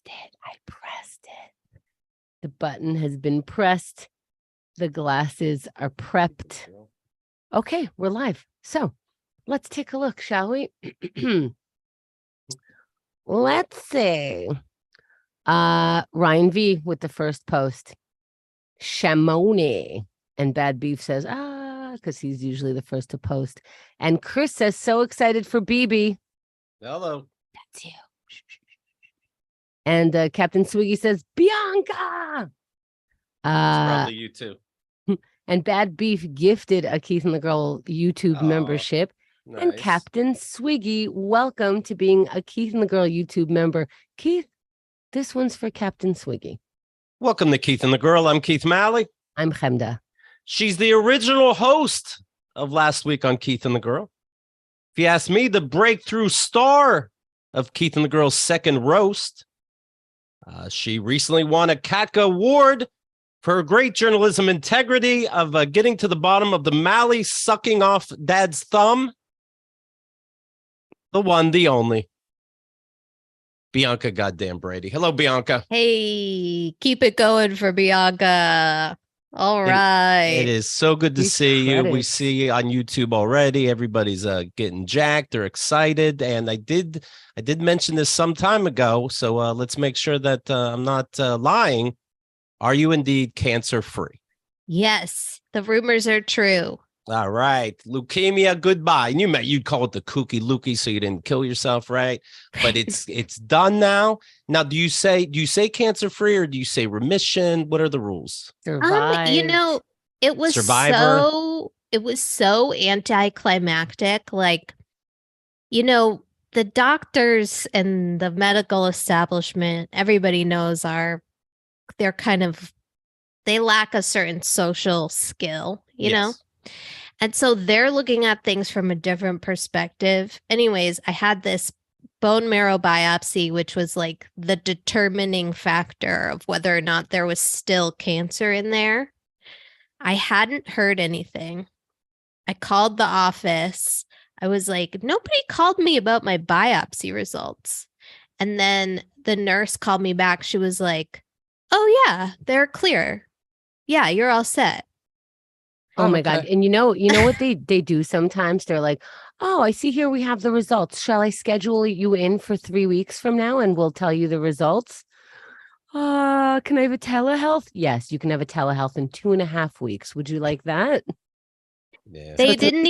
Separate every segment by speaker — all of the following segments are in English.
Speaker 1: it. The button has been pressed. The glasses are prepped. Okay, we're live. So let's take a look, shall we? Let's see. Ryan V with the first post. Shamoni. And Bad Beef says, because he's usually the first to post. And Chris says, so excited for BB.
Speaker 2: Hello.
Speaker 1: That's you. And Captain Swiggy says, Bianca.
Speaker 2: It's probably you too.
Speaker 1: And Bad Beef gifted a Keith and the Girl YouTube membership.
Speaker 2: Nice.
Speaker 1: And Captain Swiggy, welcome to being a Keith and the Girl YouTube member. Keith, this one's for Captain Swiggy.
Speaker 2: Welcome to Keith and the Girl. I'm Keith Malley.
Speaker 1: I'm Chemda.
Speaker 2: She's the original host of last week on Keith and the Girl. If you ask me, the breakthrough star of Keith and the Girl's second roast. She recently won a KATG award for her great journalism integrity of getting to the bottom of the Malley sucking off Dad's thumb. The one, the only. Bianca goddamn Brady. Hello, Bianca.
Speaker 3: Hey, keep it going for Bianca. All right.
Speaker 2: It is so good to see you. We
Speaker 1: credits.
Speaker 2: see you on YouTube already. Everybody's getting jacked. They're excited. And I did mention this some time ago. So let's make sure that I'm not lying. Are you indeed cancer-free?
Speaker 3: Yes, the rumors are true.
Speaker 2: All right. Leukemia, goodbye. And you'd call it the kooky lukey so you didn't kill yourself, right? But it's done now. Now, do you say cancer-free or do you say remission? What are the rules?
Speaker 1: Survive.
Speaker 3: It was
Speaker 2: Survivor.
Speaker 3: so anticlimactic. Like, the doctors and the medical establishment, everybody knows they lack a certain social skill, you know? And so they're looking at things from a different perspective. Anyways, I had this bone marrow biopsy, which was like the determining factor of whether or not there was still cancer in there. I hadn't heard anything. I called the office. I was like, nobody called me about my biopsy results. And then the nurse called me back. She was like, oh yeah, they're clear. Yeah, you're all set.
Speaker 1: Oh my God. And you know what they do sometimes? They're like, oh, I see here we have the results. Shall I schedule you in for 3 weeks from now and we'll tell you the results? Can I have a telehealth? Yes, you can have a telehealth in 2.5 weeks. Would you like that?
Speaker 2: Yeah.
Speaker 3: They didn't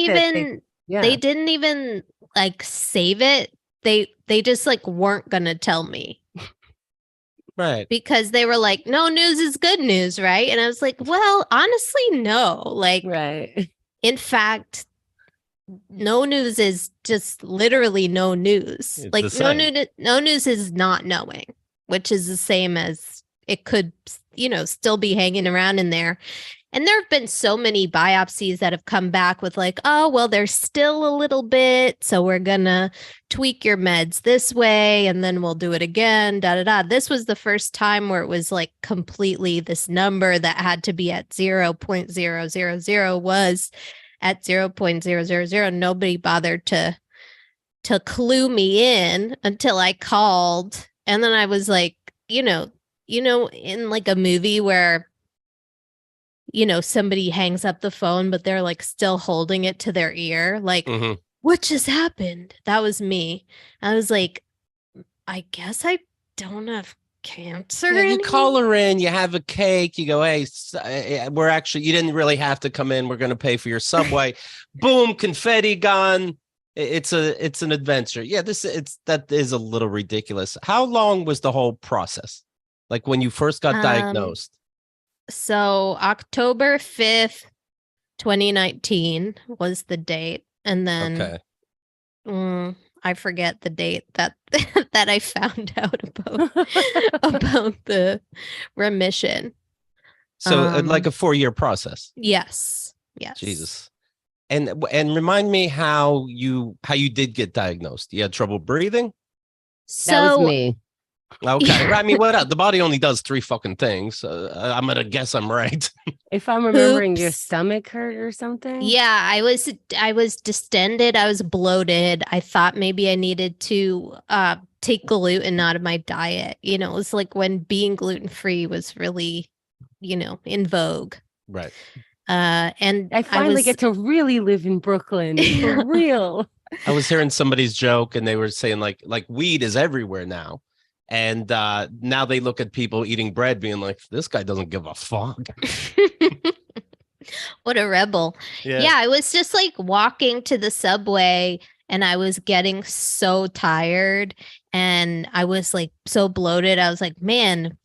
Speaker 3: even like save it. They just like weren't gonna tell me.
Speaker 2: Right.
Speaker 3: Because they were like, no news is good news, right? And I was like, well, honestly, no. Like,
Speaker 1: right.
Speaker 3: In fact, no news is just literally no news.
Speaker 2: It's
Speaker 3: like,
Speaker 2: the same.
Speaker 3: no news is not knowing, which is the same as it could, still be hanging around in there. And there have been so many biopsies that have come back with like, oh, well, there's still a little bit. So we're going to tweak your meds this way and then we'll do it again. This was the first time where it was like completely this number that had to be at 0.000 was at 0.000. Nobody bothered to clue me in until I called. And then I was like, in like a movie where somebody hangs up the phone, but they're like still holding it to their ear. Like, What just happened? That was me. I was like, I guess I don't have cancer.
Speaker 2: Yeah, you call her in, you have a cake, you go, hey, you didn't really have to come in. We're going to pay for your Subway. Boom, confetti gun. It's an adventure. Yeah, that is a little ridiculous. How long was the whole process? Like when you first got diagnosed?
Speaker 3: So October 5th, 2019 was the date. And then I forget the date that I found out about the remission.
Speaker 2: So like a 4-year process.
Speaker 3: Yes.
Speaker 2: Jesus. And remind me how you did get diagnosed. You had trouble breathing?
Speaker 3: So
Speaker 1: that was me.
Speaker 2: Okay. I mean, what else? The body only does 3 fucking things. I'm going to guess I'm right.
Speaker 1: If I'm remembering, your
Speaker 3: Oops.
Speaker 1: stomach hurt or something.
Speaker 3: Yeah, I was distended. I was bloated. I thought maybe I needed to take gluten out of my diet. You know, it was like when being gluten free was really, in vogue.
Speaker 2: Right.
Speaker 3: And
Speaker 1: I finally get to really live in Brooklyn for real.
Speaker 2: I was hearing somebody's joke and they were saying like weed is everywhere now. And now they look at people eating bread being like, this guy doesn't give a fuck.
Speaker 3: What a rebel. Yeah, I was just like walking to the subway and I was getting so tired and I was like so bloated. I was like, man,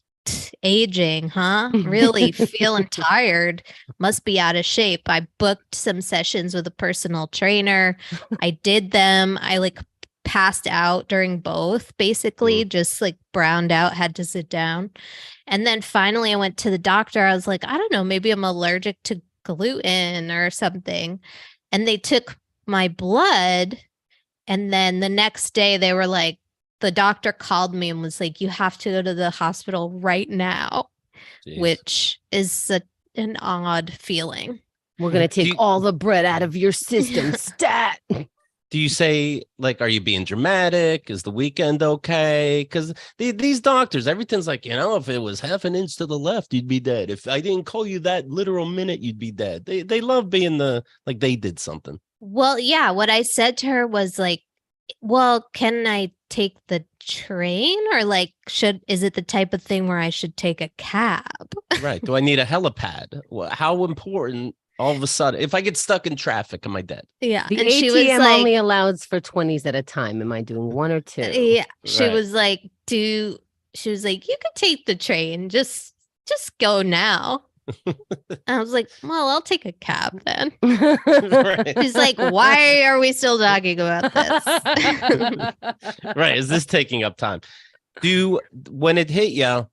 Speaker 3: aging, huh? Really feeling tired. Must be out of shape. I booked some sessions with a personal trainer. I did them. I like passed out during both, basically, just like browned out, had to sit down. And then finally I went to the doctor. I was like, I don't know, maybe I'm allergic to gluten or something. And they took my blood. And then the next day they were like, the doctor called me and was like, you have to go to the hospital right now. Jeez. Which is an odd feeling.
Speaker 1: We're going to take all the bread out of your system. Stat.
Speaker 2: Do you say, like, are you being dramatic? Is the weekend okay? Because these doctors, everything's like, if it was half an inch to the left, you'd be dead. If I didn't call you that literal minute, you'd be dead. They love being like they did something.
Speaker 3: Well, yeah. What I said to her was like, well, can I take the train or like, is it the type of thing where I should take a cab?
Speaker 2: Right. Do I need a helipad? How important? All of a sudden, if I get stuck in traffic, am I dead?
Speaker 3: Yeah.
Speaker 1: The
Speaker 3: and
Speaker 1: ATM
Speaker 3: she was like,
Speaker 1: only allows for 20s at a time. Am I doing 1 or 2?
Speaker 3: Yeah. She was like, she was like, you could take the train. Just go now. I was like, well, I'll take a cab then. Right. She's like, why are we still talking about this?
Speaker 2: Right. Is this taking up time? When it hit you,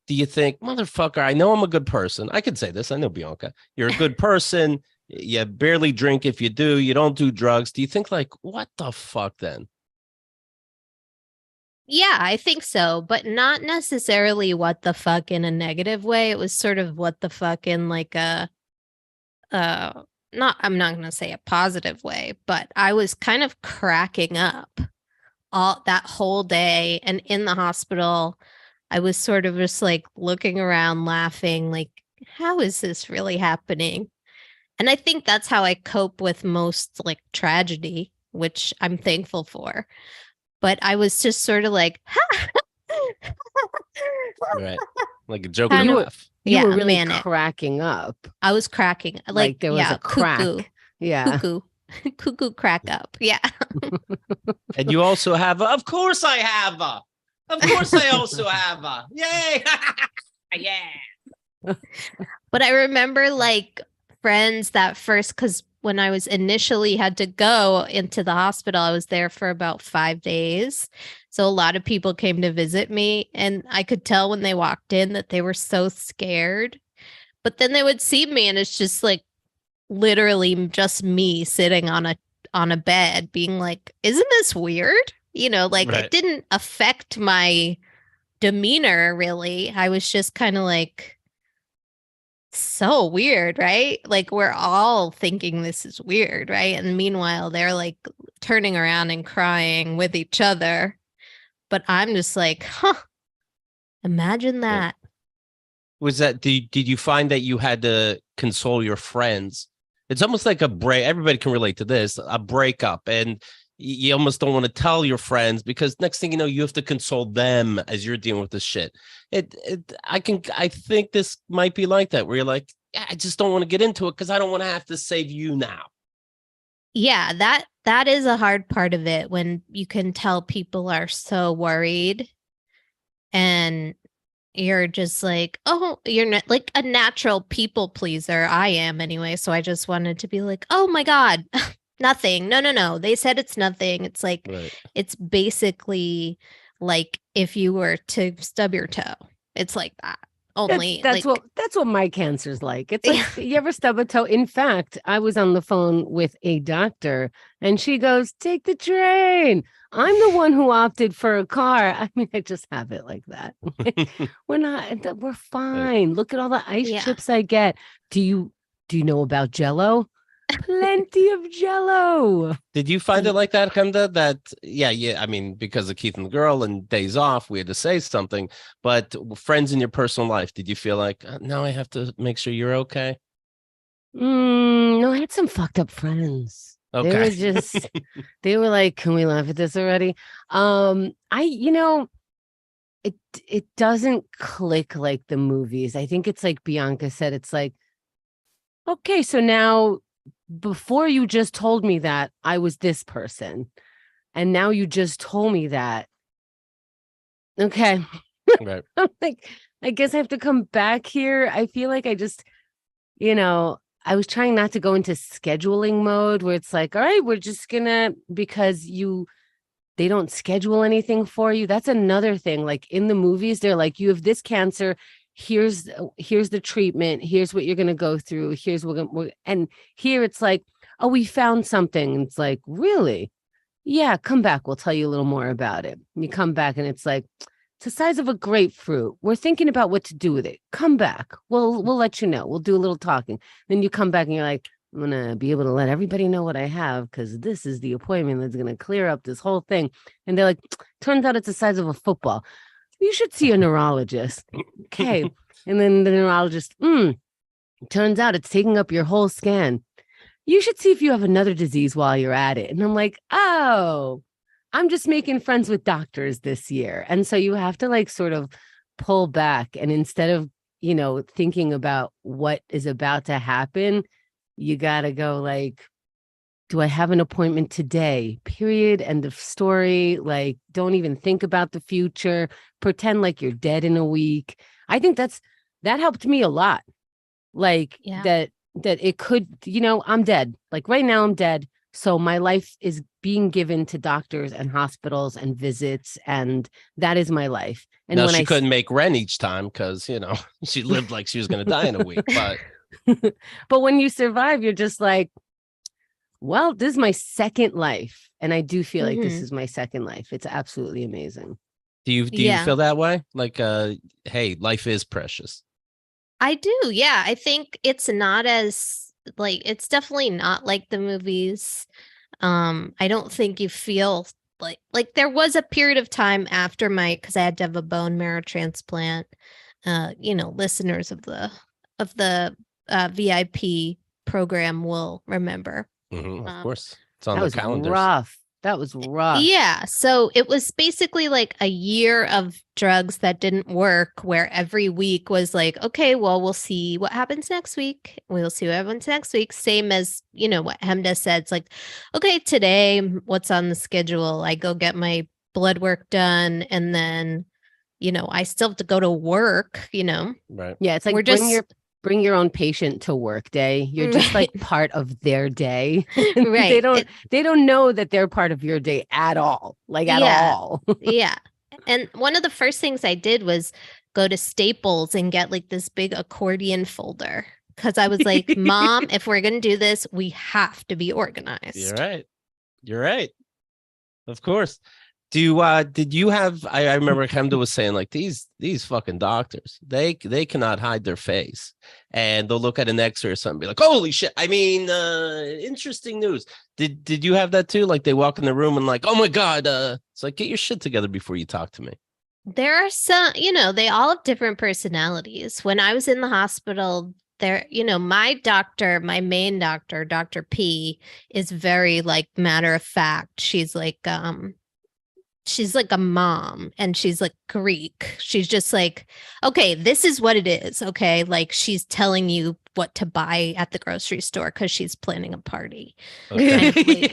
Speaker 2: do you think, motherfucker, I know I'm a good person. I could say this. I know, Bianca. You're a good person. You barely drink if you do. You don't do drugs. Do you think like, what the fuck then?
Speaker 3: Yeah, I think so. But not necessarily what the fuck in a negative way. It was sort of what the fuck in like I'm not going to say a positive way, but I was kind of cracking up all that whole day. And in the hospital, I was sort of just like looking around, laughing, like, how is this really happening? And I think that's how I cope with most like tragedy, which I'm thankful for. But I was just sort of like,
Speaker 2: right, like a joke. You
Speaker 1: were really cracking up.
Speaker 3: I was cracking, like
Speaker 1: there was a crack.
Speaker 3: Cuckoo.
Speaker 1: Yeah,
Speaker 3: cuckoo crack up. Yeah.
Speaker 2: And you also have of course I have Of course I also have yay. Yeah.
Speaker 3: But I remember like friends that first, because when I was initially had to go into the hospital, I was there for about 5 days. So a lot of people came to visit me and I could tell when they walked in that they were so scared. But then they would see me and it's just like literally just me sitting on a bed being like, isn't this weird? Like right. It didn't affect my demeanor really. I was just kind of like, so weird, right? Like we're all thinking this is weird, right? And meanwhile, they're like turning around and crying with each other. But I'm just like, imagine that.
Speaker 2: Was that, did you find that you had to console your friends? It's almost like a break. Everybody can relate to this, a breakup. And you almost don't want to tell your friends because next thing you know, you have to console them as you're dealing with this shit. I think this might be like that where you're like, I just don't want to get into it because I don't want to have to save you now.
Speaker 3: Yeah, that is a hard part of it when you can tell people are so worried and you're just like, oh, you're not like a natural people pleaser. I am anyway. So I just wanted to be like, oh my God. Nothing. No. They said it's nothing. It's like, right. It's basically like if you were to stub your toe. It's like that. only
Speaker 1: that's what my cancer's like. It's like, you ever stub a toe? In fact, I was on the phone with a doctor and she goes, take the train. I'm the one who opted for a car. I mean, I just have it like that. We're fine. Look at all the ice chips I get. Do you know about Jell-O? Plenty of Jell-O.
Speaker 2: Did you find it like that, Chemda? That I mean, because of Keith and the Girl and days off, we had to say something. But friends in your personal life, did you feel like, now I have to make sure you're okay?
Speaker 1: No, I had some fucked up friends.
Speaker 2: Okay.
Speaker 1: They were like, can we laugh at this already? It doesn't click like the movies. I think it's like Bianca said, it's like, okay, so now before you just told me that I was this person, and now you just told me that. Okay.
Speaker 2: Right.
Speaker 1: I'm like, I guess I have to come back here. I feel like I just, I was trying not to go into scheduling mode where it's like, all right, we're just gonna, because they don't schedule anything for you. That's another thing. Like in the movies, they're like, you have this cancer. Here's the treatment. Here's what you're going to go through. Here's and here it's like, oh, we found something. And it's like, really? Yeah, come back. We'll tell you a little more about it. And you come back and it's like, it's the size of a grapefruit. We're thinking about what to do with it. Come back. We'll let you know. We'll do a little talking. Then you come back and you're like, I'm going to be able to let everybody know what I have because this is the appointment that's going to clear up this whole thing. And they're like, turns out it's the size of a football. You should see a neurologist. Okay. And then the neurologist, turns out it's taking up your whole scan. You should see if you have another disease while you're at it. And I'm like, oh, I'm just making friends with doctors this year. And so you have to like sort of pull back. And instead of, thinking about what is about to happen, you got to go like, do I have an appointment today? Period. End of story. Like, don't even think about the future. Pretend like you're dead in a week. I think that helped me a lot. Like that it could, I'm dead. Like right now I'm dead. So my life is being given to doctors and hospitals and visits. And that is my life. And
Speaker 2: now, she couldn't make rent each time because, she lived like she was going to die in a week. But
Speaker 1: but when you survive, you're just like, well, this is my second life. And I do feel like this is my second life. It's absolutely amazing.
Speaker 2: Do you feel that way? Like, hey, life is precious.
Speaker 3: I do. Yeah. I think it's not as it's definitely not like the movies. I don't think you feel like there was a period of time after because I had to have a bone marrow transplant. Listeners of the VIP program will remember.
Speaker 2: Of course. It's on the calendars.
Speaker 1: That was rough.
Speaker 3: Yeah. So it was basically like a year of drugs that didn't work, where every week was like, okay, well, we'll see what happens next week. We'll see what happens next week. Same as, what Hemda said. It's like, okay, today, what's on the schedule? I go get my blood work done. And then, I still have to go to work,
Speaker 2: Right.
Speaker 1: Yeah. It's like, bring your own patient to work day. You're just like part of their day.
Speaker 3: Right.
Speaker 1: They don't know that they're part of your day at all. Like at all.
Speaker 3: Yeah. And one of the first things I did was go to Staples and get like this big accordion folder. Because I was like, Mom, if we're going to do this, we have to be organized.
Speaker 2: You're right. Of course. Did you have? I remember Hemda was saying like these fucking doctors, they cannot hide their face, and they'll look at an X-ray or something, and be like, holy shit! I mean, interesting news. Did you have that too? Like they walk in the room and like, oh my god, it's like get your shit together before you talk to me.
Speaker 3: There are some, they all have different personalities. When I was in the hospital, there, my doctor, my main doctor, Dr. P, is very like matter of fact. She's like a mom and she's like Greek. She's just like, okay, this is what it is. Okay. Like she's telling you what to buy at the grocery store because she's planning a party.
Speaker 2: Okay.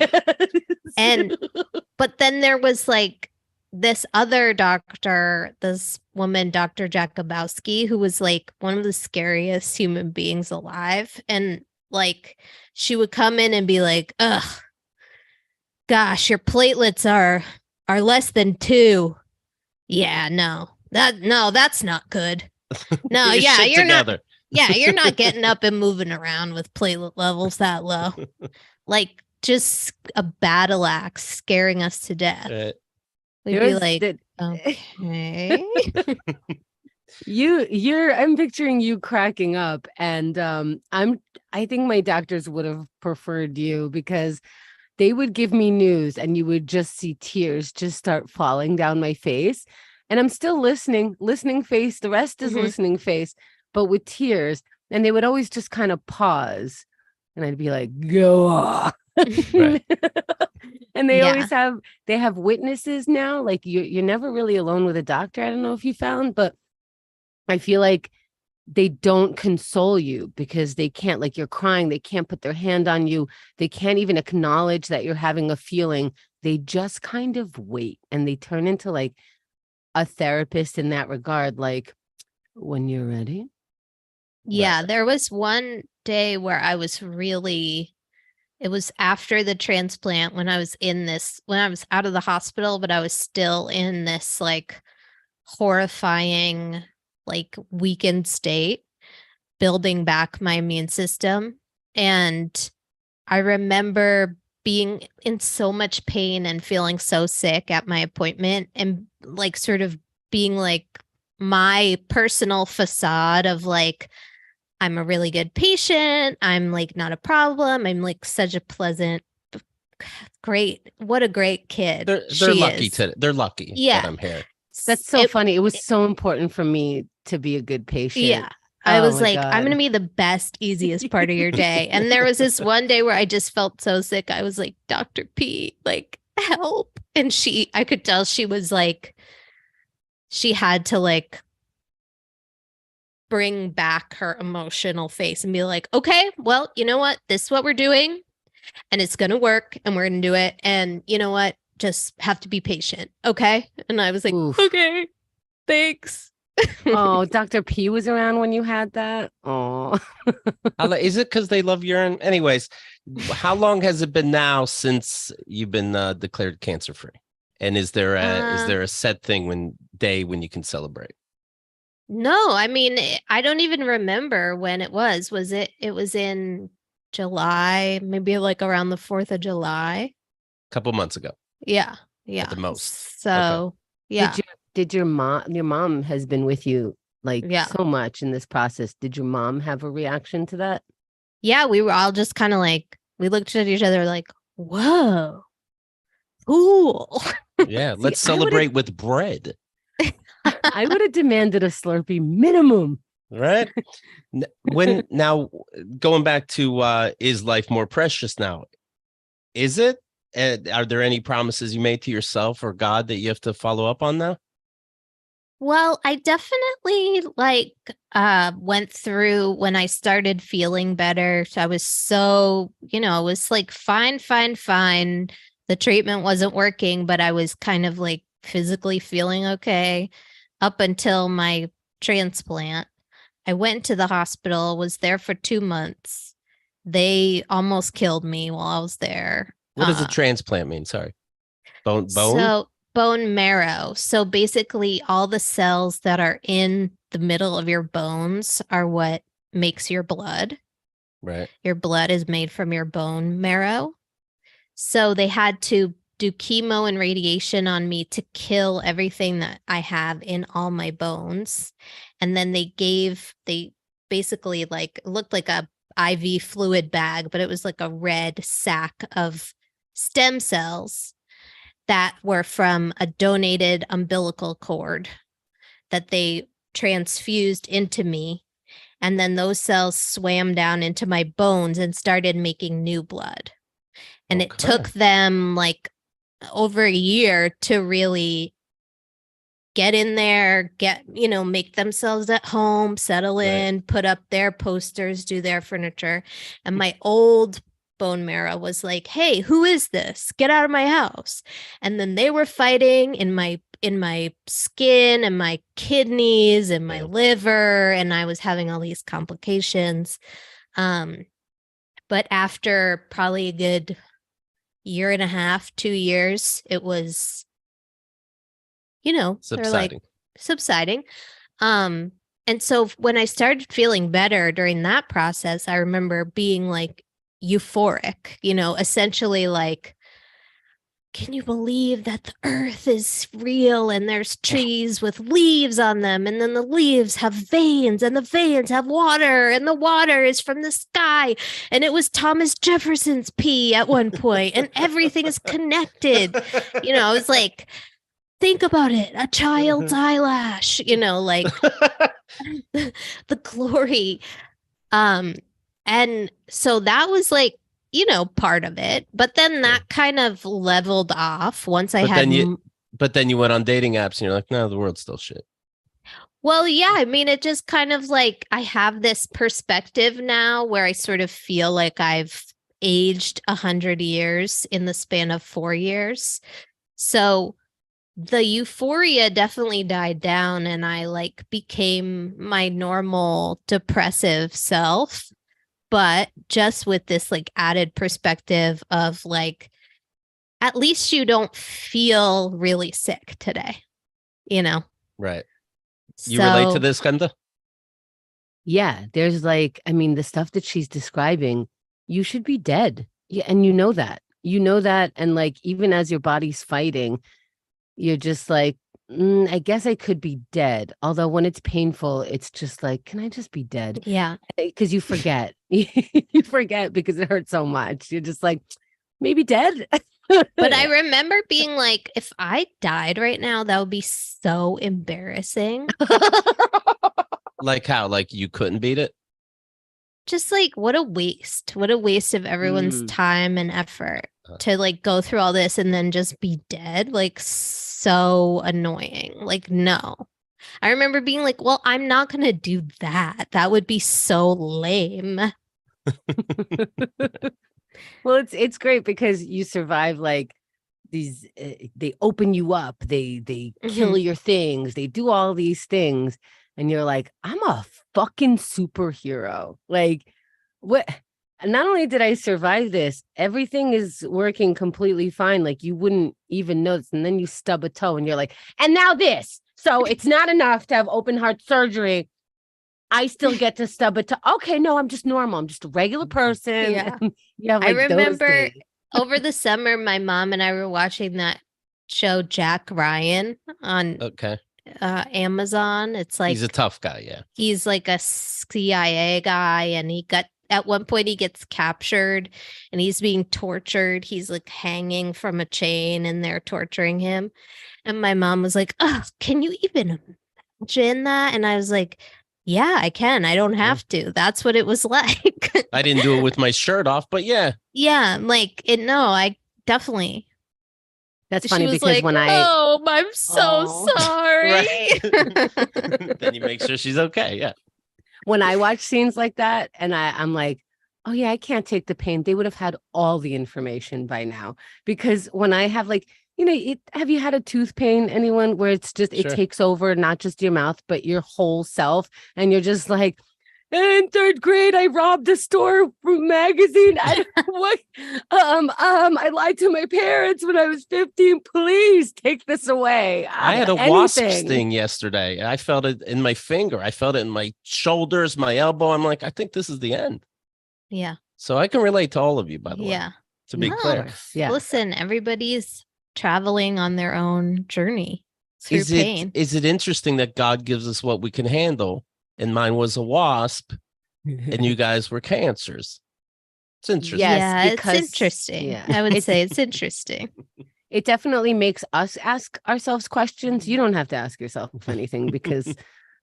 Speaker 3: But then there was like this other doctor, this woman, Dr. Jakubowski, who was like one of the scariest human beings alive. And like, she would come in and be like, ugh, gosh, your platelets are less than 2. Yeah, no, that's not good. No,
Speaker 2: Get your
Speaker 3: yeah,
Speaker 2: shit
Speaker 3: you're
Speaker 2: together.
Speaker 3: not. Yeah, you're not getting up and moving around with platelet levels that low. Like just a battle axe scaring us to death. We'd be like, okay.
Speaker 1: I'm picturing you cracking up, and I think my doctors would have preferred you, because they would give me news and you would just see tears just start falling down my face. And I'm still listening face. The rest is listening face, but with tears. And they would always just kind of pause. And I'd be like, go on.
Speaker 2: Right.
Speaker 1: And they always have witnesses now. Like you're never really alone with a doctor. I don't know if you found, but I feel like they don't console you because they can't, like you're crying, they can't put their hand on you. They can't even acknowledge that you're having a feeling. They just kind of wait, and they turn into like a therapist in that regard. Like, when you're ready.
Speaker 3: Yeah, there was one day where it was after the transplant when I was out of the hospital, but I was still in this like horrifying, like weakened state, building back my immune system. And I remember being in so much pain and feeling so sick at my appointment, and like sort of being like my personal facade of like, I'm a really good patient. I'm like not a problem. I'm like such a pleasant, what a great kid.
Speaker 2: They're lucky they're lucky that I'm here.
Speaker 1: That's so funny. It was so important for me to be a good patient.
Speaker 3: Yeah. I was like, I'm going to be the best, easiest part of your day. And there was this one day where I just felt so sick. I was like, Dr. P, like, help. And I could tell she was like, she had to like bring back her emotional face and be like, okay, well, you know what? This is what we're doing, and it's going to work, and we're going to do it. And you know what? Just have to be patient. Okay. And I was like, okay, thanks.
Speaker 1: Oh, Dr. P was around when you had that. Oh,
Speaker 2: is it because they love urine? Anyways, how long has it been now since you've been declared cancer free? And is there a set thing when you can celebrate?
Speaker 3: No, I mean, I don't even remember when it was. It was in July, maybe like around the 4th of July.
Speaker 2: A couple months ago.
Speaker 3: Yeah. Yeah.
Speaker 2: At the most.
Speaker 3: So, yeah.
Speaker 1: Did your mom has been with you like so much in this process. Did your mom have a reaction to that?
Speaker 3: Yeah, we were all just kind of like, we looked at each other like, whoa, cool.
Speaker 2: Yeah, let's celebrate with bread.
Speaker 1: I would have demanded a Slurpee minimum.
Speaker 2: Right? Now, going back to is life more precious now? Is it? Are there any promises you made to yourself or God that you have to follow up on now?
Speaker 3: Well, I definitely went through when I started feeling better. So I was so, it was like fine. The treatment wasn't working, but I was kind of like physically feeling okay up until my transplant. I went to the hospital, was there for 2 months. They almost killed me while I was there.
Speaker 2: What does a transplant mean? Sorry. Bone?
Speaker 3: So bone marrow. So basically all the cells that are in the middle of your bones are what makes your blood.
Speaker 2: Right.
Speaker 3: Your blood is made from your bone marrow. So they had to do chemo and radiation on me to kill everything that I have in all my bones. And then they basically like, it looked like a IV fluid bag, but it was like a red sack of stem cells that were from a donated umbilical cord that they transfused into me. And then those cells swam down into my bones and started making new blood. And it took them like over a year to really get in there, make themselves at home, settle in, put up their posters, do their furniture. And my old bone marrow was like, hey, who is this? Get out of my house. And then they were fighting in my skin and my kidneys and my liver, and I was having all these complications. But after probably a good 1.5 2 years, it was,
Speaker 2: subsiding.
Speaker 3: subsiding. And And so when I started feeling better during that process, I remember being like euphoric, essentially like, can you believe that the earth is real and there's trees with leaves on them, and then the leaves have veins and the veins have water and the water is from the sky, and it was Thomas Jefferson's pee at one point and everything is connected. I was like, think about it, a child's eyelash, like the glory. And so that was like, part of it. But then that kind of leveled off once I had.
Speaker 2: But then you went on dating apps and you're like, no, the world's still shit.
Speaker 3: Well, yeah, I mean, it just kind of like, I have this perspective now where I sort of feel like I've aged 100 years in the span of 4 years. So the euphoria definitely died down and I like became my normal depressive self, but just with this like added perspective of like, at least you don't feel really sick today,
Speaker 2: Right. You relate to this, Kenda?
Speaker 1: Yeah, there's like, I mean, the stuff that she's describing, you should be dead. Yeah, and you know that. And like, even as your body's fighting, you're just like, I guess I could be dead. Although when it's painful, it's just like, can I just be dead?
Speaker 3: Yeah.
Speaker 1: Because you forget. You forget because it hurts so much. You're just like, maybe dead.
Speaker 3: But I remember being like, if I died right now, that would be so embarrassing.
Speaker 2: Like how? Like you couldn't beat it?
Speaker 3: Just like, what a waste. What a waste of everyone's time and effort to like go through all this and then just be dead. Like, so annoying. Like, no. I remember being like, well, I'm not going to do that. That would be so lame.
Speaker 1: Well, it's great because you survive like these. They open you up. They kill your things. They do all these things, and you're like, I'm a fucking superhero. Like, what? Not only did I survive this, everything is working completely fine. Like you wouldn't even notice, and then you stub a toe, and you're like, and now this. So it's not enough to have open heart surgery. I still get to stub it. Okay, no, I'm just normal. I'm just a regular person.
Speaker 3: Yeah.
Speaker 1: You have, like,
Speaker 3: I remember
Speaker 1: those days.
Speaker 3: over the summer, my mom and I were watching that show Jack Ryan on Amazon. It's like
Speaker 2: he's a tough guy. Yeah.
Speaker 3: He's like a CIA guy, and at one point he gets captured and he's being tortured. He's like hanging from a chain and they're torturing him. And my mom was like, oh, can you even imagine that? And I was like, yeah, I can. I don't have to. That's what it was like.
Speaker 2: I didn't do it with my shirt off, but yeah.
Speaker 3: Yeah, like I definitely.
Speaker 1: That's funny because
Speaker 3: like,
Speaker 1: when
Speaker 3: I'm so sorry.
Speaker 2: Right. Then you make sure she's okay. Yeah.
Speaker 1: When I watch scenes like that and I'm like, oh yeah, I can't take the pain. They would have had all the information by now. Because when I have like, have you had a tooth pain, anyone, where it's just, it takes over not just your mouth, but your whole self. And you're just like, in 3rd grade, I robbed a store magazine. I lied to my parents when I was 15. Please take this away.
Speaker 2: I had a wasp sting yesterday. I felt it in my finger. I felt it in my shoulders, my elbow. I'm like, I think this is the end.
Speaker 3: Yeah.
Speaker 2: So I can relate to all of you, by the way. Yeah. To be clear.
Speaker 3: Yeah. Listen, everybody's traveling on their own journey through pain.
Speaker 2: Is it interesting that God gives us what we can handle? And mine was a wasp, and you guys were cancers. It's interesting.
Speaker 3: Yes, it's interesting. Yeah. I would say it's interesting.
Speaker 1: It definitely makes us ask ourselves questions. You don't have to ask yourself anything because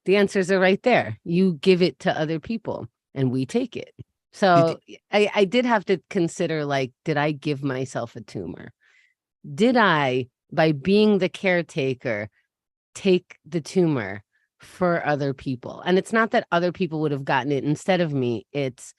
Speaker 1: the answers are right there. You give it to other people, and we take it. So I did have to consider, like, did I give myself a tumor? Did I, by being the caretaker, take the tumor for other people? And it's not that other people would have gotten it instead of me. It's,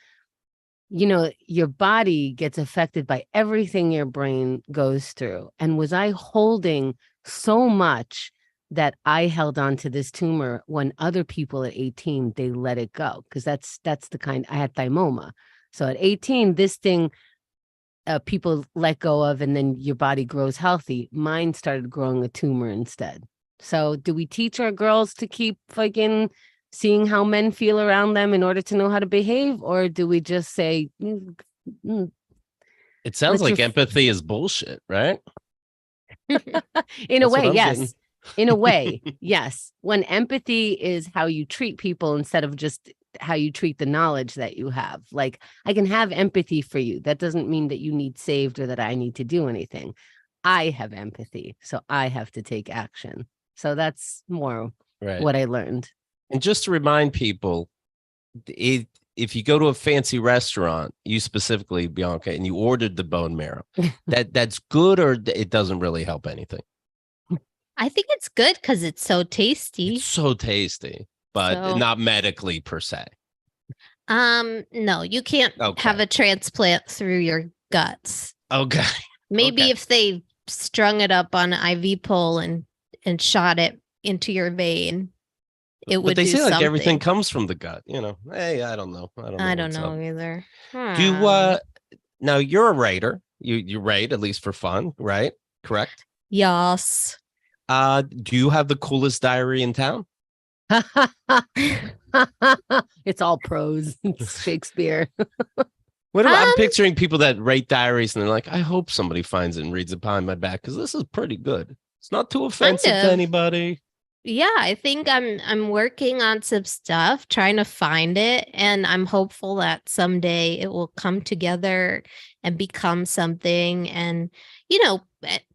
Speaker 1: your body gets affected by everything your brain goes through. And was I holding so much that I held on to this tumor when other people at 18, they let it go? Because that's the kind, I had thymoma. So at 18, this thing people let go of, and then your body grows healthy. Mine started growing a tumor instead. So do we teach our girls to keep fucking seeing how men feel around them in order to know how to behave? Or do we just say,
Speaker 2: It sounds like empathy is bullshit, right?
Speaker 1: in a way, yes. In a way, yes. When empathy is how you treat people instead of just how you treat the knowledge that you have. Like, I can have empathy for you. That doesn't mean that you need saved or that I need to do anything. I have empathy, so I have to take action. So that's more what I learned.
Speaker 2: And just to remind people, if you go to a fancy restaurant, you specifically, Bianca, and you ordered the bone marrow, that's good, or it doesn't really help anything?
Speaker 3: I think it's good because it's so tasty.
Speaker 2: It's so tasty, but not medically per se.
Speaker 3: No, you can't have a transplant through your guts.
Speaker 2: Okay.
Speaker 3: Maybe if they strung it up on an IV pole and shot it into your vein, it would. But
Speaker 2: they say like everything comes from the gut. Hey, I don't know.
Speaker 3: I don't know either.
Speaker 2: Now you're a writer. You write at least for fun, right? Correct.
Speaker 3: Yes.
Speaker 2: Do you have the coolest diary in town?
Speaker 1: It's all prose. It's Shakespeare.
Speaker 2: I'm picturing people that write diaries and they're like, I hope somebody finds it and reads it behind my back because this is pretty good. It's not too offensive to anybody.
Speaker 3: Yeah, I think I'm working on some stuff, trying to find it, and I'm hopeful that someday it will come together and become something. And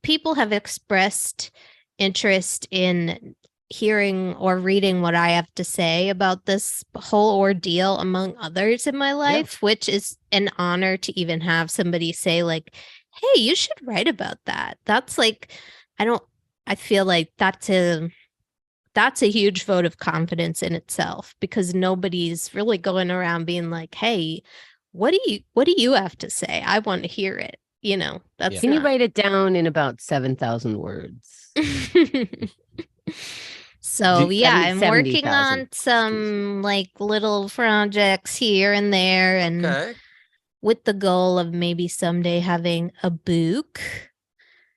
Speaker 3: people have expressed interest in hearing or reading what I have to say about this whole ordeal, among others in my life, which is an honor to even have somebody say like, hey, you should write about that. That's like, I feel like that's a huge vote of confidence in itself, because nobody's really going around being like, hey, what do you have to say? I want to hear it. Can
Speaker 1: you write it down in about 7,000 words?
Speaker 3: So I'm working on some like little projects here and there, and with the goal of maybe someday having a book.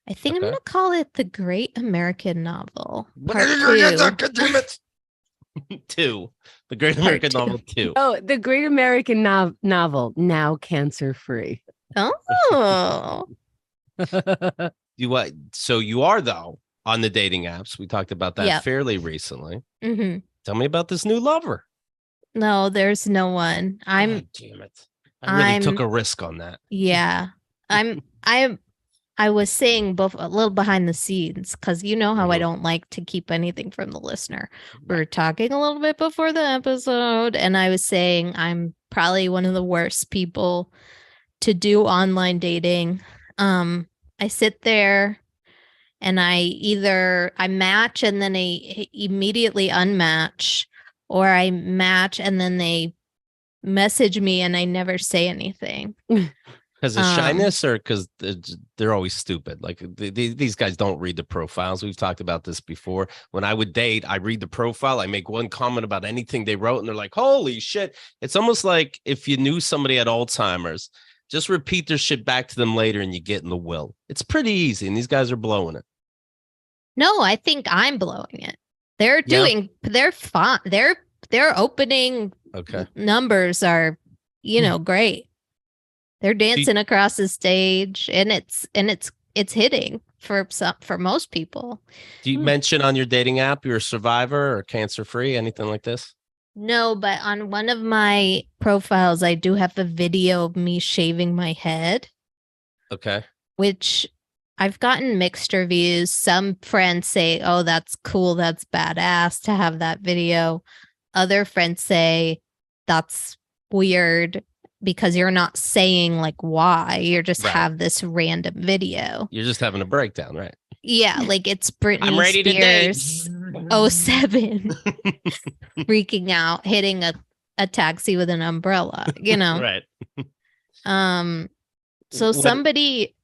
Speaker 3: I think I'm going to call it The Great American Novel, Part 2.
Speaker 2: 2. The Great American Novel 2.
Speaker 1: Oh, The Great American Novel, now cancer-free.
Speaker 3: Oh.
Speaker 2: So you are, though, on the dating apps. We talked about that fairly recently.
Speaker 3: Mm-hmm.
Speaker 2: Tell me about this new lover.
Speaker 3: No, there's no one.
Speaker 2: God damn it. I really took a risk on that.
Speaker 3: Yeah. I was saying a little behind the scenes, because how I don't like to keep anything from the listener. We were talking a little bit before the episode, and I was saying I'm probably one of the worst people to do online dating. I sit there and I match and then I immediately unmatch, or I match and then they message me and I never say anything.
Speaker 2: Because of shyness, or because they're always stupid? Like these guys don't read the profiles. We've talked about this before. When I would date, I read the profile. I make one comment about anything they wrote, and they're like, "Holy shit!" It's almost like if you knew somebody had Alzheimer's, just repeat their shit back to them later, and you get in the will. It's pretty easy, and these guys are blowing it.
Speaker 3: No, I think I'm blowing it. They're doing. They're fine. Their opening numbers are, great. They're dancing across the stage, and it's hitting for most people.
Speaker 2: Do you mention on your dating app you're a survivor or cancer-free, anything like this?
Speaker 3: No, but on one of my profiles, I do have a video of me shaving my head.
Speaker 2: Okay.
Speaker 3: Which I've gotten mixed reviews. Some friends say, oh, that's cool, that's badass to have that video. Other friends say that's weird, because you're not saying like why, you're just have this random video.
Speaker 2: You're just having a breakdown, right?
Speaker 3: Yeah, like it's Britney
Speaker 2: I'm ready
Speaker 3: Spears
Speaker 2: to
Speaker 3: 07 freaking out, hitting a taxi with an umbrella,
Speaker 2: Right.
Speaker 3: So somebody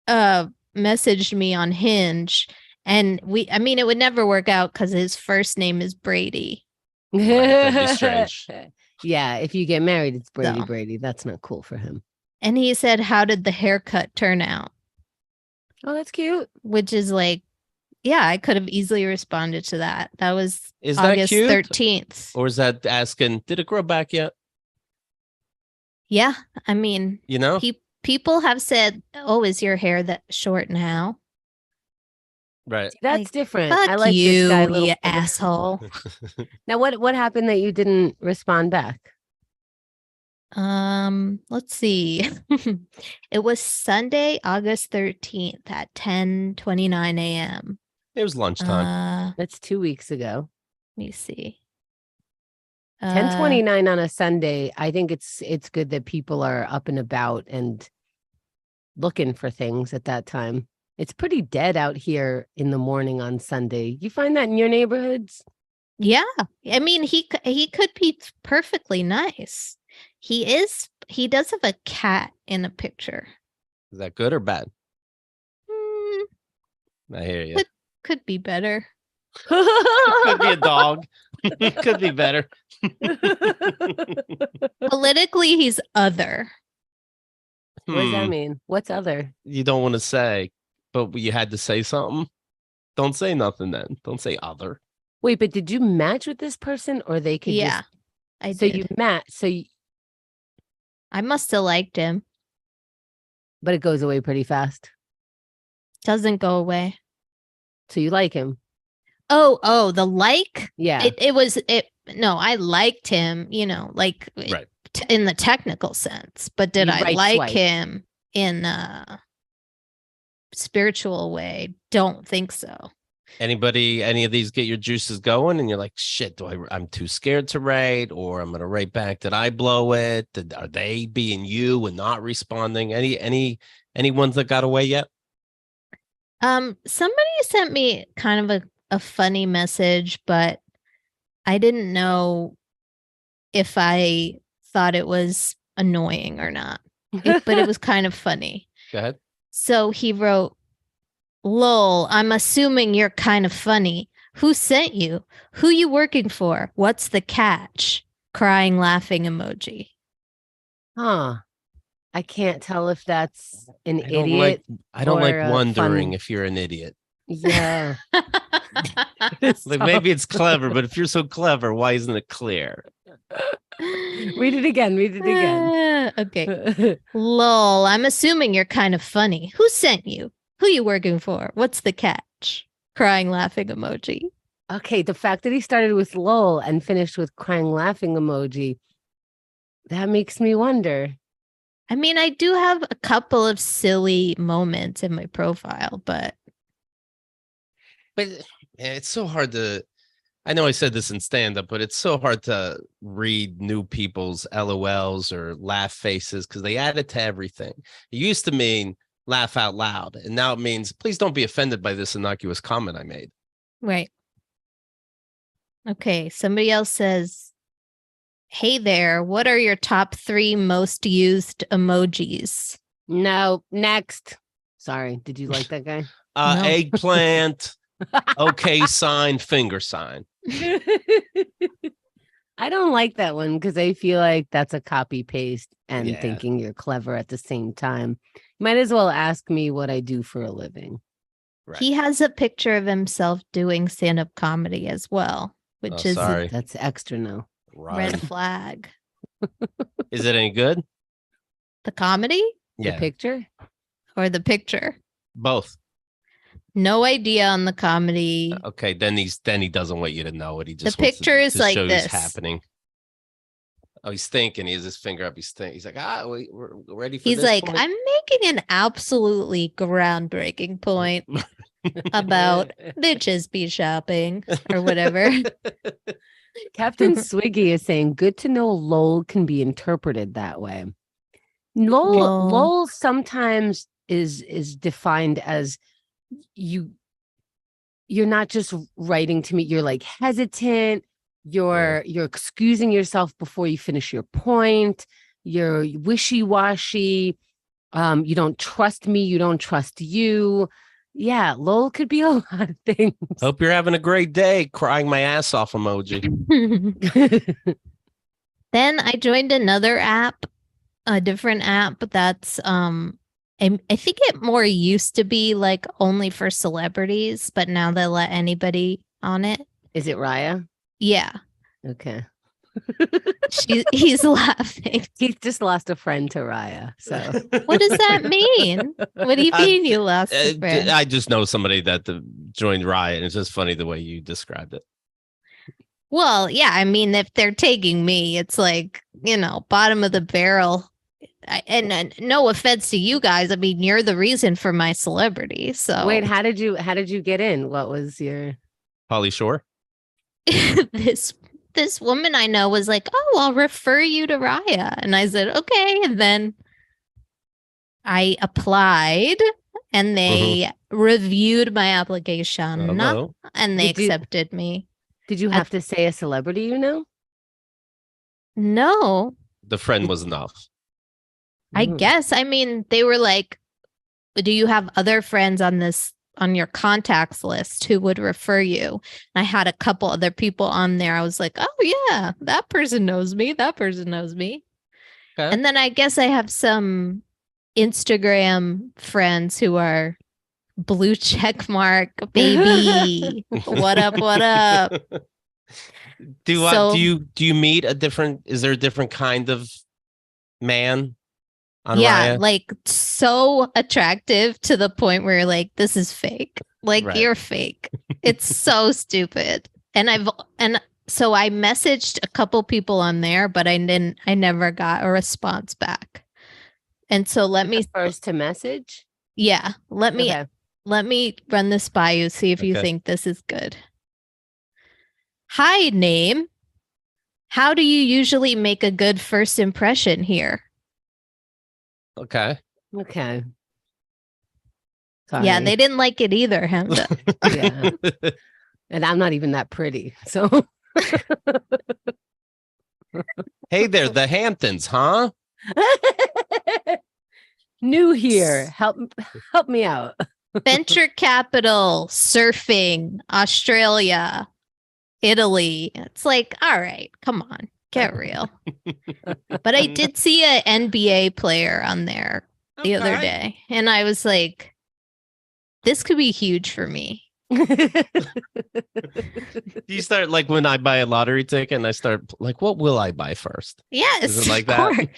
Speaker 3: messaged me on Hinge, and it would never work out because his first name is Brady.
Speaker 2: Right, that'd be strange.
Speaker 1: Yeah, if you get married, it's Brady. That's not cool for him.
Speaker 3: And he said, how did the haircut turn out?
Speaker 1: Oh, that's cute.
Speaker 3: Which is like, Yeah, I could have easily responded to that. That was
Speaker 2: Is that
Speaker 3: August
Speaker 2: cute?
Speaker 3: 13th.
Speaker 2: Or is that asking, did it grow back yet?
Speaker 3: Yeah, I mean,
Speaker 2: You know?
Speaker 3: people have said, "Oh, is your hair that short now?"
Speaker 2: Right.
Speaker 1: That's
Speaker 3: Like,
Speaker 1: different. I
Speaker 3: fuck
Speaker 1: like this guy a
Speaker 3: you,
Speaker 1: little
Speaker 3: you
Speaker 1: better.
Speaker 3: asshole.
Speaker 1: Now, what happened that you didn't respond back?
Speaker 3: Let's see. It was Sunday, August 13th at 10:29 a.m.
Speaker 2: It was lunchtime.
Speaker 1: That's 2 weeks ago.
Speaker 3: Let me see.
Speaker 1: 10:29 on a Sunday. I think it's good that people are up and about and looking for things at that time. It's pretty dead out here in the morning on Sunday. You find that in your neighborhoods?
Speaker 3: Yeah. I mean, he could be perfectly nice. He does have a cat in a picture.
Speaker 2: Is that good or bad?
Speaker 3: Hmm,
Speaker 2: I hear you.
Speaker 3: could be better.
Speaker 2: Could be a dog. Could be better.
Speaker 3: Politically, he's other.
Speaker 1: What does that mean? What's other?
Speaker 2: You don't want to say, but you had to say something. Don't say nothing then. Don't say other.
Speaker 1: Wait, but did you match with this person or they could
Speaker 3: Yeah,
Speaker 1: just
Speaker 3: I
Speaker 1: so
Speaker 3: did.
Speaker 1: you match
Speaker 3: I must have liked him.
Speaker 1: but it goes away pretty fast.
Speaker 3: Doesn't go away.
Speaker 1: So you like him.
Speaker 3: Oh, the like?
Speaker 1: Yeah.
Speaker 3: No, I liked him, like
Speaker 2: Right.
Speaker 3: in the technical sense, but did
Speaker 1: You
Speaker 3: I
Speaker 1: right
Speaker 3: like
Speaker 1: swipe.
Speaker 3: him in a spiritual way? Don't think so.
Speaker 2: Any of these get your juices going and you're like, shit, I'm too scared to write, or I'm going to write back. Did I blow it? Are they being you and not responding? Any ones that got away yet?
Speaker 3: Somebody sent me kind of a funny message, but I didn't know if I thought it was annoying or not. But it was kind of funny.
Speaker 2: Go ahead.
Speaker 3: So he wrote, "Lol, I'm assuming you're kind of funny. Who sent you? Who you working for? What's the catch?" Crying, laughing emoji.
Speaker 1: Huh. I can't tell if that's an
Speaker 2: I don't
Speaker 1: idiot.
Speaker 2: like
Speaker 1: or a
Speaker 2: wondering
Speaker 1: fun-
Speaker 2: if you're an idiot.
Speaker 1: Yeah.
Speaker 2: Like maybe it's clever, but if you're so clever, why isn't it clear?
Speaker 1: Read it again.
Speaker 3: Okay. Lol, I'm assuming you're kind of funny. Who sent you? Who you working for? What's the catch? Crying, laughing emoji.
Speaker 1: Okay, the fact that he started with lol and finished with crying laughing emoji, that makes me wonder.
Speaker 3: I mean, I do have a couple of silly moments in my profile, but
Speaker 2: it's so hard to. I know I said this in stand-up, but it's so hard to read new people's LOLs or laugh faces because they add it to everything. It used to mean laugh out loud, and now it means please don't be offended by this innocuous comment I made.
Speaker 3: right. Okay, somebody else says, "Hey there, what are your top 3 most used emojis?"
Speaker 1: No, next. Sorry, did you like that guy?
Speaker 3: No.
Speaker 2: Eggplant, okay sign, finger sign.
Speaker 1: I don't like that one because I feel like that's a copy paste and
Speaker 2: Yeah.
Speaker 1: thinking you're clever at the same time. Might as well ask me what I do for a living.
Speaker 2: Right.
Speaker 3: He has a picture of himself doing stand-up comedy as well, which is
Speaker 2: sorry.
Speaker 1: That's extra now.
Speaker 3: a
Speaker 2: Run.
Speaker 3: red flag.
Speaker 2: Is it any good?
Speaker 3: The comedy
Speaker 1: The picture?
Speaker 3: or the picture?
Speaker 2: Both.
Speaker 3: No idea on the comedy.
Speaker 2: Okay, then he doesn't want you to know it. He just
Speaker 3: The
Speaker 2: wants
Speaker 3: picture is
Speaker 2: to
Speaker 3: like
Speaker 2: show you
Speaker 3: this.
Speaker 2: it's happening. Oh, he's thinking. He has his finger up. He's thinking. He's like, we're ready for
Speaker 3: He's
Speaker 2: this
Speaker 3: like,
Speaker 2: point?
Speaker 3: I'm making an absolutely groundbreaking point about bitches be shopping or whatever.
Speaker 1: Captain Swiggy is saying, good to know lol can be interpreted that way. Lol sometimes is defined as you're not just writing to me, you're like hesitant, you're excusing yourself before you finish your point, you're wishy-washy, you don't trust me, you don't trust you. Yeah, lol could be a lot of things.
Speaker 2: Hope you're having a great day. Crying my ass off emoji.
Speaker 3: Then I joined another app, a different app that's I think it more used to be like only for celebrities, but now they let anybody on it.
Speaker 1: Is it Raya?
Speaker 3: Yeah.
Speaker 1: Okay.
Speaker 3: He's laughing.
Speaker 1: He just lost a friend to Raya. So
Speaker 3: What does that mean? What do you mean you lost a friend?
Speaker 2: I just know somebody that joined Riot, and it's just funny the way you described it.
Speaker 3: Well, yeah, I mean, if they're taking me, it's like, bottom of the barrel. And no offense to you guys, I mean, you're the reason for my celebrity. So
Speaker 1: wait, how did you get in? What was your
Speaker 2: Pauly Shore?
Speaker 3: this woman I know was like, "Oh, I'll refer you to Raya," and I said, "Okay." And then I applied, and they reviewed my application, and they accepted me.
Speaker 1: Did you have to say a celebrity you know?
Speaker 3: No.
Speaker 2: The friend was enough.
Speaker 3: I guess. I mean, they were like, do you have other friends on your contacts list who would refer you? And I had a couple other people on there. I was like, oh yeah, that person knows me. That person knows me. Okay. And then I guess I have some Instagram friends who are blue check mark, baby. What up? What up?
Speaker 2: Do you meet is there a different kind of man?
Speaker 3: Yeah, like so attractive to the point where you're like, this is fake. Like you're fake. It's so stupid. And so I messaged a couple people on there, but I never got a response back. And so let me
Speaker 1: first to message.
Speaker 3: Yeah, let me run this by you, see if you think this is good. Hi, name. How do you usually make a good first impression here?
Speaker 2: Okay.
Speaker 1: Sorry.
Speaker 3: Yeah, they didn't like it either, huh?
Speaker 1: Yeah. And I'm not even that pretty. So
Speaker 2: hey there, the Hamptons, huh?
Speaker 1: New here. Help me out.
Speaker 3: Venture capital, surfing, Australia, Italy. It's like, all right, come on. Get real. But I did see an NBA player on there the other day, and I was like, this could be huge for me.
Speaker 2: You start like when I buy a lottery ticket and I start like, what will I buy first?
Speaker 3: Yes,
Speaker 2: is it like that?
Speaker 3: I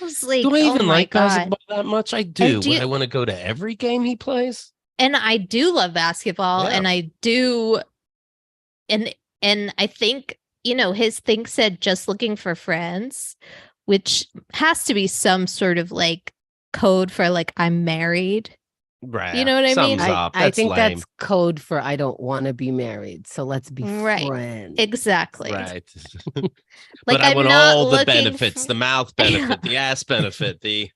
Speaker 3: was like,
Speaker 2: do I even like
Speaker 3: God.
Speaker 2: basketball that much? I do. Would I want to go to every game he plays?
Speaker 3: And I do love basketball, and I do, and I think, his thing said just looking for friends, which has to be some sort of like code for like I'm married.
Speaker 2: Right.
Speaker 3: You know what I mean?
Speaker 1: I think that's code for I don't want to be married. So let's be friends.
Speaker 3: Exactly.
Speaker 2: Right.
Speaker 3: Like
Speaker 2: but I want all the benefits, the mouth benefit, the ass benefit, the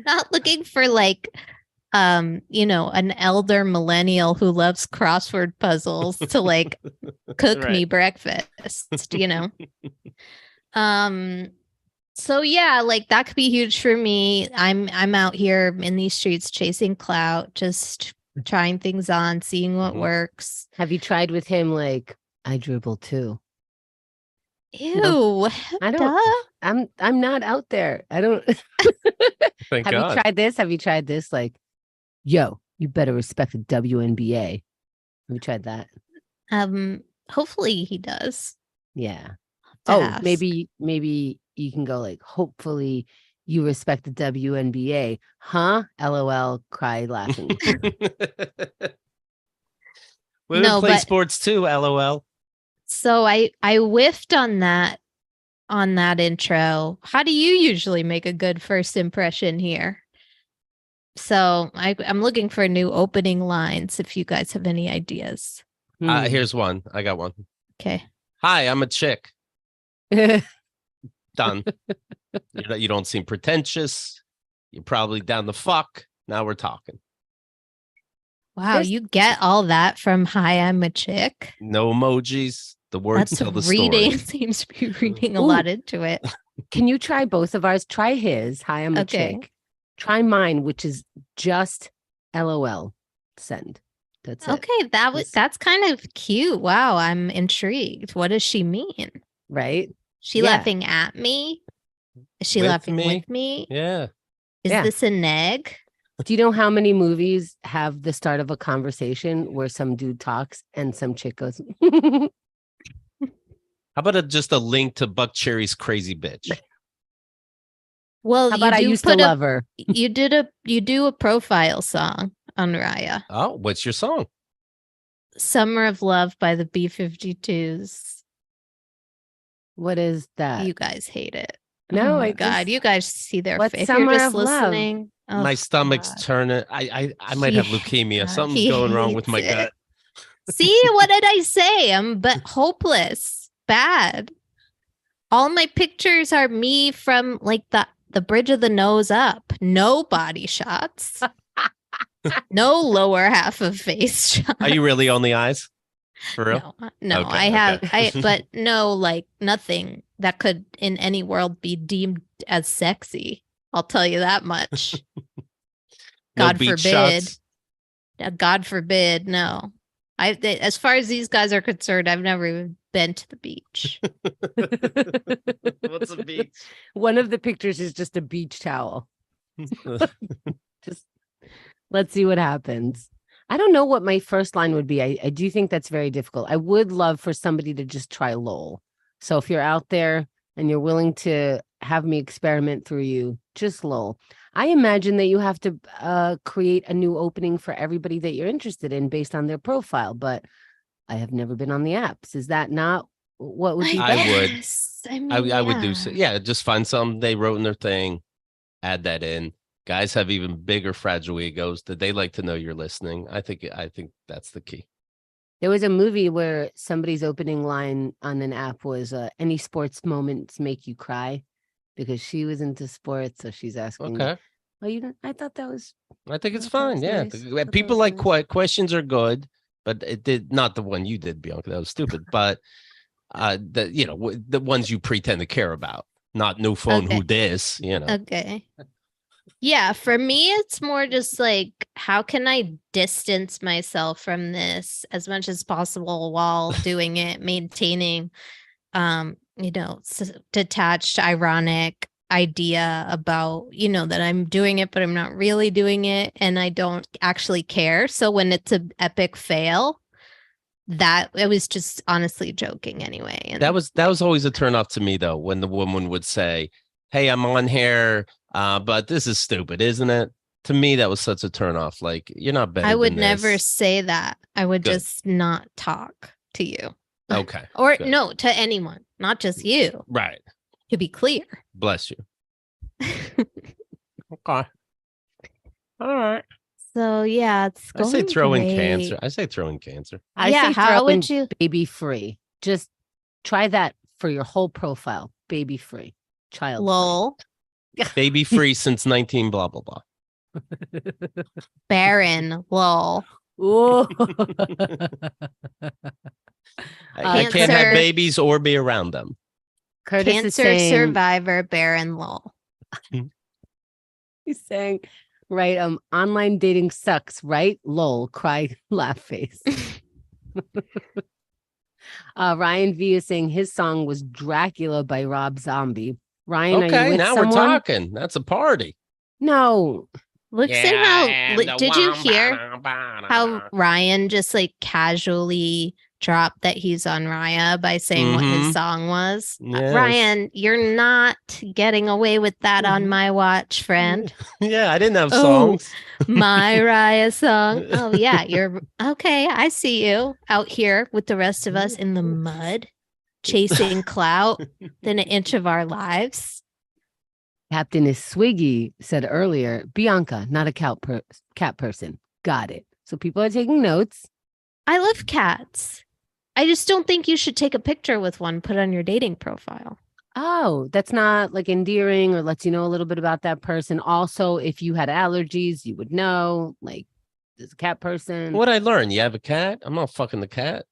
Speaker 3: not looking for like an elder millennial who loves crossword puzzles to like cook me breakfast, So yeah, like that could be huge for me. I'm out here in these streets chasing clout, just trying things on, seeing what works.
Speaker 1: Have you tried with him like I dribble too?
Speaker 3: Ew.
Speaker 1: I don't. I'm not out there. I don't.
Speaker 2: Thank
Speaker 1: God. You tried this? Have you tried this? Like, yo, you better respect the WNBA. Have you tried that?
Speaker 3: Hopefully he does.
Speaker 1: Yeah. Ask. Maybe you can go like, hopefully you respect the WNBA. Huh? LOL, cry laughing.
Speaker 2: Women play sports too, LOL.
Speaker 3: So I whiffed on that intro. How do you usually make a good first impression here? So I'm looking for new opening lines if you guys have any ideas.
Speaker 2: Here's one. I got one.
Speaker 3: Okay.
Speaker 2: Hi, I'm a chick. Done. You don't seem pretentious. You're probably down the fuck. Now we're talking.
Speaker 3: Wow, you get all that from "Hi, I'm a chick."
Speaker 2: No emojis. The words tell the
Speaker 3: story.
Speaker 2: Seems
Speaker 3: to be reading a lot into it.
Speaker 1: Can you try both of ours? Try his "Hi, I'm a chick." Try mine, which is just LOL. Send. That's it.
Speaker 3: Okay, that's kind of cute. Wow, I'm intrigued. What does she mean?
Speaker 1: Right?
Speaker 3: She laughing at me? Is she laughing with me?
Speaker 2: Yeah.
Speaker 3: Is this a neg?
Speaker 1: Do you know how many movies have the start of a conversation where some dude talks and some chick goes,
Speaker 2: How about just a link to Buck Cherry's Crazy Bitch?
Speaker 3: Well,
Speaker 1: how about I used to love her?
Speaker 3: You do a profile song on Raya.
Speaker 2: Oh, what's your song?
Speaker 3: Summer of Love by the B-52s.
Speaker 1: What is that?
Speaker 3: You guys hate it.
Speaker 1: No,
Speaker 3: oh my God. You guys see their face. If
Speaker 1: Summer
Speaker 3: you're just
Speaker 1: of Love?
Speaker 3: listening. Oh,
Speaker 2: my stomach's turning. I might have leukemia. Something's going wrong with my gut.
Speaker 3: See, what did I say? I'm hopeless. Bad. All my pictures are me from like the bridge of the nose up. No body shots. No lower half of face shots.
Speaker 2: Are you really on the eyes? For real?
Speaker 3: No, okay, but no, like nothing that could in any world be deemed as sexy. I'll tell you that much. God forbid. God forbid. No. As far as these guys are concerned, I've never even been to the beach.
Speaker 2: What's a beach?
Speaker 1: One of the pictures is just a beach towel. Just let's see what happens. I don't know what my first line would be. I do think that's very difficult. I would love for somebody to just try lol. So if you're out there and you're willing to have me experiment through you, just lol. I imagine that you have to create a new opening for everybody that you're interested in based on their profile, but I have never been on the apps. Is that not what would be
Speaker 2: I
Speaker 1: best?
Speaker 2: would. I would do so. Yeah, just find something they wrote in their thing, add that in. Guys have even bigger fragile egos that they like to know you're listening. I think that's the key.
Speaker 1: There was a movie where somebody's opening line on an app was any sports moments make you cry, because she was into sports, so she's asking.
Speaker 2: Okay.
Speaker 1: Well, you don't. I thought that was.
Speaker 2: I think it's fine. Yeah,
Speaker 1: nice.
Speaker 2: People like questions are good, but it did not the one you did, Bianca. That was stupid. But the ones you pretend to care about, not no phone.
Speaker 3: Okay.
Speaker 2: Who this?
Speaker 3: Okay. Yeah, for me, it's more just like, how can I distance myself from this as much as possible while doing it, maintaining, detached, ironic idea about, that I'm doing it, but I'm not really doing it, and I don't actually care. So when it's an epic fail, that it was just honestly joking anyway. And
Speaker 2: that was always a turnoff to me, though, when the woman would say, "Hey, I'm on here. But this is stupid, isn't it?" To me, that was such a turnoff. Like, you're not better.
Speaker 3: I would
Speaker 2: than
Speaker 3: never
Speaker 2: this.
Speaker 3: say that. I would just not talk to you.
Speaker 2: Okay.
Speaker 3: Or good. No, to anyone, not just you.
Speaker 2: Right.
Speaker 3: To be clear.
Speaker 2: Bless you. Okay. All right.
Speaker 3: So yeah,
Speaker 2: I say throw in cancer. I say throw in cancer.
Speaker 1: I say how would you baby free? Just try that for your whole profile. Baby free. Child.
Speaker 3: Lol.
Speaker 2: Baby free since 19 blah blah blah.
Speaker 3: Barren. Lol.
Speaker 2: I can't have babies or be around them.
Speaker 1: Curtis
Speaker 3: Cancer
Speaker 1: is saying,
Speaker 3: survivor. Barren. Lol.
Speaker 1: He's saying, right? Online dating sucks, right? Lol. Cry. Laugh face. Ryan V is saying his song was Dracula by Rob Zombie. Ryan,
Speaker 2: okay,
Speaker 1: are you with
Speaker 2: now
Speaker 1: someone?
Speaker 2: We're talking. That's a party.
Speaker 1: No.
Speaker 3: Listen, did you hear how Ryan just like casually dropped that he's on Raya by saying what his song was?
Speaker 2: Yes.
Speaker 3: Ryan, you're not getting away with that on my watch, friend.
Speaker 2: Yeah, I didn't have songs.
Speaker 3: My Raya song. Oh yeah, you're okay. I see you out here with the rest of us in the mud, chasing clout within an inch of our lives.
Speaker 1: Captain is Swiggy said earlier, Bianca, not a cat person. Got it. So people are taking notes.
Speaker 3: I love cats. I just don't think you should take a picture with one, put it on your dating profile.
Speaker 1: Oh, that's not like endearing or lets you know a little bit about that person. Also, if you had allergies, you would know, like, there's a cat person.
Speaker 2: What I learned, you have a cat? I'm not fucking the cat.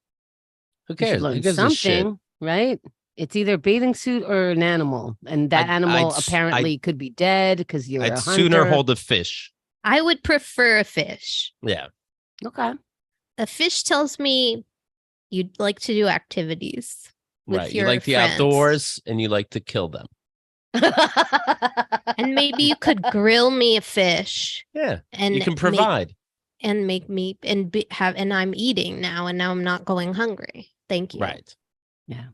Speaker 2: Who cares?
Speaker 1: Learn something, right? It's either a bathing suit or an animal. And that animal apparently could be dead because you're a hunter.
Speaker 2: I'd sooner hold a fish.
Speaker 3: I would prefer a fish.
Speaker 2: Yeah.
Speaker 1: Okay.
Speaker 3: A fish tells me you'd like to do activities with
Speaker 2: right.
Speaker 3: your
Speaker 2: You like
Speaker 3: friends.
Speaker 2: the outdoors and you like to kill them.
Speaker 3: And And maybe you could grill me a fish.
Speaker 2: Yeah,
Speaker 3: and
Speaker 2: you can provide.
Speaker 3: make me and I'm eating now, and now I'm not going hungry. Thank you.
Speaker 2: Right.
Speaker 1: Yeah.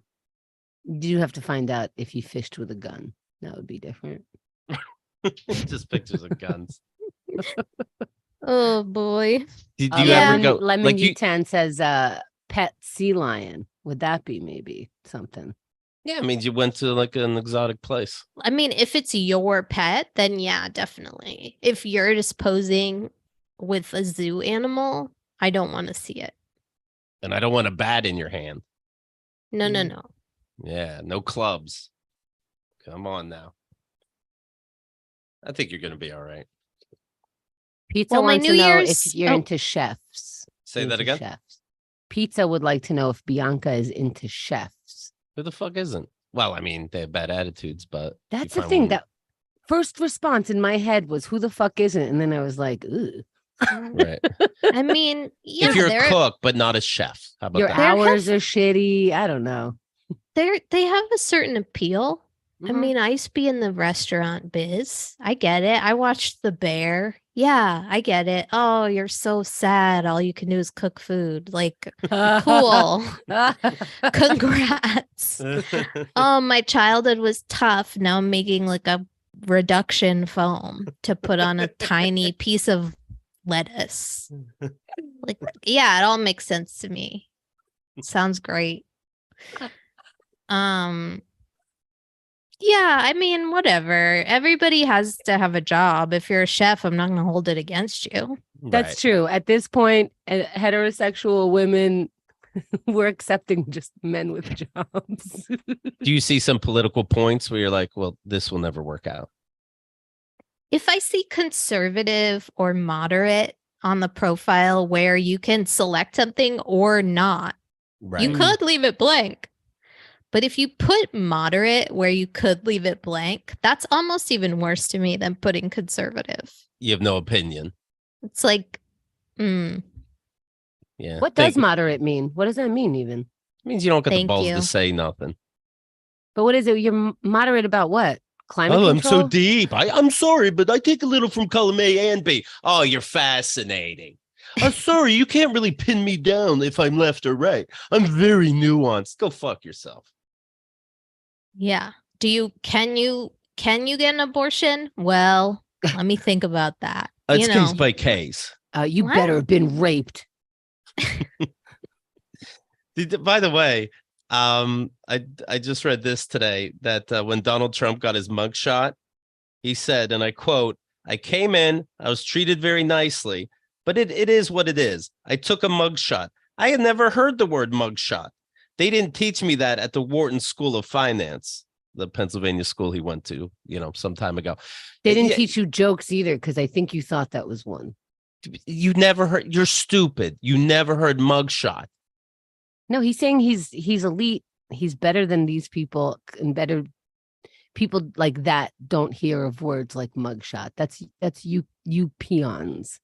Speaker 1: You have to find out if you fished with a gun. That would be different.
Speaker 2: Just pictures of guns.
Speaker 3: Oh boy.
Speaker 2: Do you ever go
Speaker 1: Lemon
Speaker 2: like you?
Speaker 1: Utan says pet sea lion. Would that be maybe something?
Speaker 2: Yeah, it means you went to like an exotic place.
Speaker 3: I mean, if it's your pet, then yeah, definitely. If you're just posing with a zoo animal, I don't want to see it.
Speaker 2: And I don't want a bat in your hand.
Speaker 3: No, no, no.
Speaker 2: Yeah, no clubs. Come on now. I think you're going to be all right.
Speaker 1: Pizza
Speaker 3: Well, my
Speaker 1: wants
Speaker 3: New
Speaker 1: to know
Speaker 3: Year's-
Speaker 1: if you're into chefs.
Speaker 2: Say that
Speaker 1: Into
Speaker 2: again?
Speaker 1: Chefs. Pizza would like to know if Bianca is into chefs.
Speaker 2: Who the fuck isn't? Well, I mean, they have bad attitudes, but
Speaker 1: That's the thing. That first response in my head was, "Who the fuck isn't?" And then I was like, "Ooh."
Speaker 2: right.
Speaker 3: I mean, yeah,
Speaker 2: If you're a cook, but not a chef, how about
Speaker 1: Your
Speaker 2: that?
Speaker 1: hours are shitty. I don't know.
Speaker 3: they have a certain appeal. I
Speaker 1: Mhm.
Speaker 3: mean, I used to be in the restaurant biz. I get it. I watched The Bear. Yeah, I get it. Oh, you're so sad. All you can do is cook food. Like, cool. Congrats. Oh, my childhood was tough. Now I'm making like a reduction foam to put on a tiny piece of lettuce. Like, yeah, it all makes sense to me. Sounds great. Yeah, I mean, whatever. Everybody has to have a job. If you're a chef, I'm not going to hold it against you.
Speaker 1: That's
Speaker 2: Right.
Speaker 1: true. At this point, heterosexual women, we're accepting just men with jobs.
Speaker 2: Do you see some political points where you're like, well, this will never work out?
Speaker 3: If I see conservative or moderate on the profile where you can select something or not,
Speaker 2: Right.
Speaker 3: you could leave it blank. But if you put moderate where you could leave it blank, that's almost even worse to me than putting conservative.
Speaker 2: You have no opinion.
Speaker 3: It's like,
Speaker 2: Yeah.
Speaker 1: What does moderate mean? What does that mean even?
Speaker 2: It means you don't get the
Speaker 3: Thank
Speaker 2: balls
Speaker 3: you.
Speaker 2: to say nothing.
Speaker 1: But what is it? You're moderate about what? Climate
Speaker 2: Oh,
Speaker 1: control?
Speaker 2: I'm so deep. I'm sorry, but I take a little from column A and B. Oh, you're fascinating. Oh, sorry, you can't really pin me down if I'm left or right. I'm very nuanced. Go fuck yourself.
Speaker 3: yeah. Can you get an abortion? Well, let me think about that.
Speaker 2: It's case by case.
Speaker 1: You
Speaker 3: What?
Speaker 1: better have been raped.
Speaker 2: By the way, I just read this today that when Donald Trump got his mugshot, he said, and I quote, "I came in, I was treated very nicely, but it is what it is. I took a mugshot. I had never heard the word mugshot. They didn't teach me that at the Wharton School of Finance, the Pennsylvania school he went to, some time ago.
Speaker 1: They didn't teach you jokes either, because I think you thought that was one.
Speaker 2: You never heard. You're stupid. You never heard mugshot.
Speaker 1: No, he's saying he's elite. He's better than these people, and better people like that don't hear of words like mugshot. That's you peons.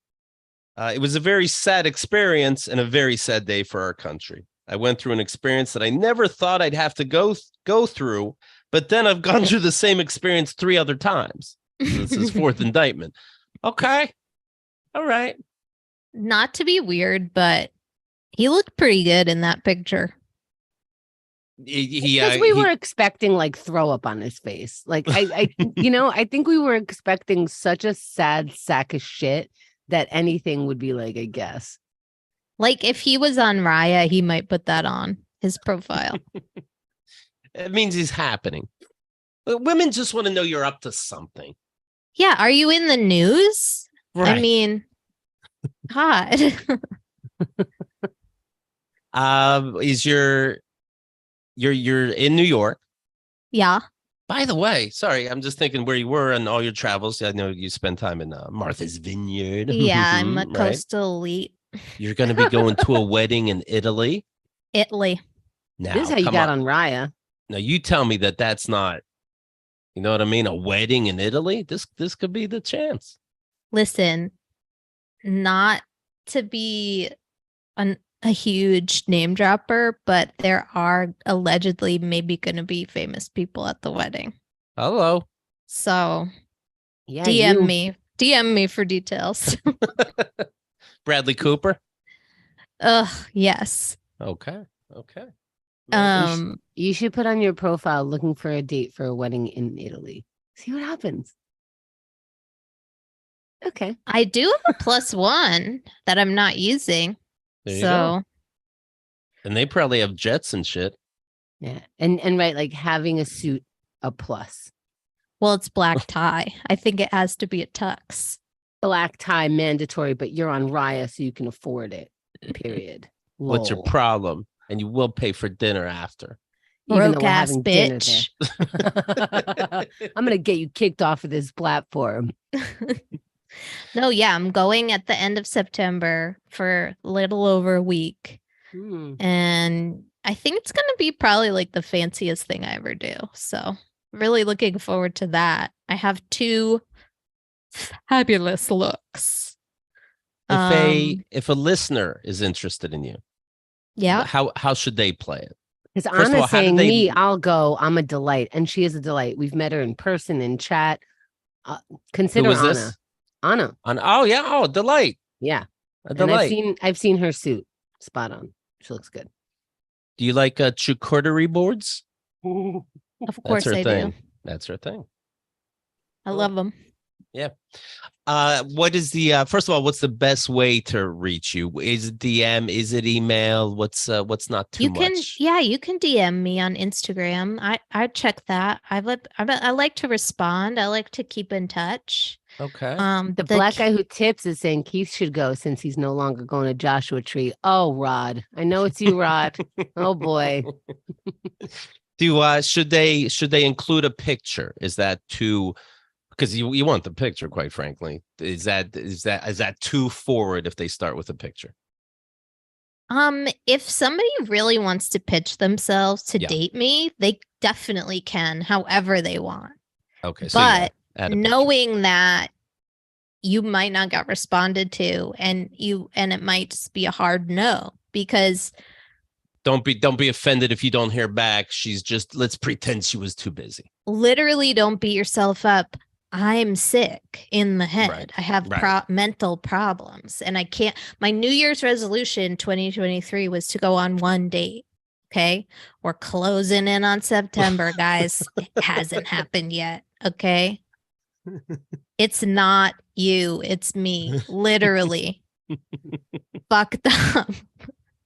Speaker 2: It was a very sad experience and a very sad day for our country. I went through an experience that I never thought I'd have to go through, but then I've gone through the same experience 3 other times. This is 4th indictment. Okay. All right.
Speaker 3: Not to be weird, but he looked pretty good in that picture.
Speaker 1: Because we were expecting like throw up on his face. Like I I think we were expecting such a sad sack of shit that anything would be like, I guess.
Speaker 3: Like if he was on Raya, he might put that on his profile.
Speaker 2: It means he's happening. Women just want to know you're up to something.
Speaker 3: Yeah. Are you in the news?
Speaker 2: Right.
Speaker 3: I mean, God.
Speaker 2: Is you're in New York.
Speaker 3: Yeah.
Speaker 2: By the way, sorry, I'm just thinking where you were and all your travels. I know you spent time in Martha's Vineyard.
Speaker 3: Yeah. I'm a
Speaker 2: right?
Speaker 3: coastal elite.
Speaker 2: You're going to be going to a wedding in Italy.
Speaker 3: Italy.
Speaker 2: Now,
Speaker 1: This is how you
Speaker 2: come
Speaker 1: got
Speaker 2: on.
Speaker 1: on Raya.
Speaker 2: Now you tell me that that's not, you know what I mean? A wedding in Italy. This could be the chance.
Speaker 3: Listen, not to be a huge name dropper, but there are allegedly maybe going to be famous people at the wedding.
Speaker 2: Hello.
Speaker 3: So
Speaker 1: Yeah,
Speaker 3: DM me for details.
Speaker 2: Bradley Cooper.
Speaker 3: Yes.
Speaker 2: Okay. Okay.
Speaker 1: You should put on your profile looking for a date for a wedding in Italy. See what happens. Okay.
Speaker 3: I do have a +1 that I'm not using.
Speaker 2: There you go. And they probably have jets and shit.
Speaker 1: Yeah. And right, like having a suit a plus.
Speaker 3: Well, it's black tie. I think it has to be a tux.
Speaker 1: Black tie mandatory, but you're on Raya, so you can afford it. Period.
Speaker 2: What's your problem? And you will pay for dinner after.
Speaker 1: Even though
Speaker 3: Broke
Speaker 1: we're
Speaker 3: ass
Speaker 1: having dinner
Speaker 3: bitch.
Speaker 1: there. I'm gonna get you kicked off of this platform.
Speaker 3: No, yeah, I'm going at the end of September for a little over a week. And I think it's going to be probably like the fanciest thing I ever do. So really looking forward to that. I have 2 fabulous looks.
Speaker 2: If a listener is interested in you,
Speaker 3: yeah,
Speaker 2: how should they play it?
Speaker 1: Because Anna's saying me, I'll go. I'm a delight, and she is a delight. We've met her in person in chat. Consider
Speaker 2: Who is
Speaker 1: Anna.
Speaker 2: This?
Speaker 1: Anna.
Speaker 2: Oh yeah, oh delight.
Speaker 1: Yeah,
Speaker 2: a delight.
Speaker 1: And I've seen her suit. Spot on. She looks good.
Speaker 2: Do you like charcuterie boards?
Speaker 3: Of course I do.
Speaker 2: That's her thing.
Speaker 3: I love them.
Speaker 2: Yeah. What is the first of all, what's the best way to reach you? Is it DM? Is it email? What's not too much?
Speaker 3: You can DM me on Instagram. I check that. I like to respond. I like to keep in touch.
Speaker 2: Okay.
Speaker 1: The black guy who tips is saying Keith should go since he's no longer going to Joshua Tree. Oh, Rod. I know it's you, Rod. Oh boy.
Speaker 2: Should they include a picture? Is that too, because you want the picture, quite frankly. Is that too forward if they start with a picture?
Speaker 3: If somebody really wants to pitch themselves to date me, they definitely can, however they want.
Speaker 2: Okay. So
Speaker 3: but knowing that you might not get responded to and it might just be a hard no, because
Speaker 2: don't be offended if you don't hear back. Let's pretend she was too busy.
Speaker 3: Literally, don't beat yourself up. I'm sick in the head.
Speaker 2: Right.
Speaker 3: I have mental problems, and I can't. My New Year's resolution 2023 was to go on 1 date. Okay. We're closing in on September, guys. It hasn't happened yet. Okay. It's not you. It's me. Literally. Fucked up.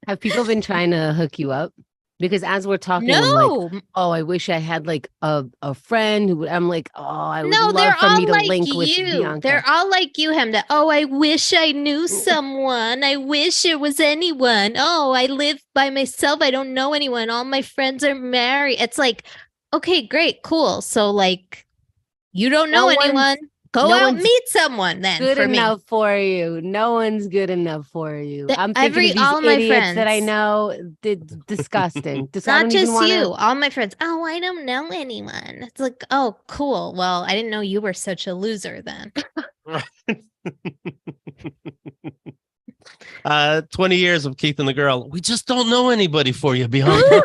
Speaker 1: Have people been trying to hook you up? Because as we're talking, I'm like, oh, I wish I had like a friend who would, I'm like, oh, I would love for me to link with Bianca.
Speaker 3: They're all like you, Hemda. Oh, I wish I knew someone. I wish it was anyone. Oh, I live by myself. I don't know anyone. All my friends are married. It's like, okay, great, cool. So like, you don't know anyone. Go out and meet someone then.
Speaker 1: Good enough for you. No one's good enough for you. I'm thinking of
Speaker 3: all
Speaker 1: these
Speaker 3: my
Speaker 1: idiots
Speaker 3: friends
Speaker 1: that I know. Disgusting.
Speaker 3: Not just you. All my friends. Oh, I don't know anyone. It's like, oh, cool. Well, I didn't know you were such a loser then.
Speaker 2: 20 years of Keith and the Girl. We just don't know anybody for you, Bianca.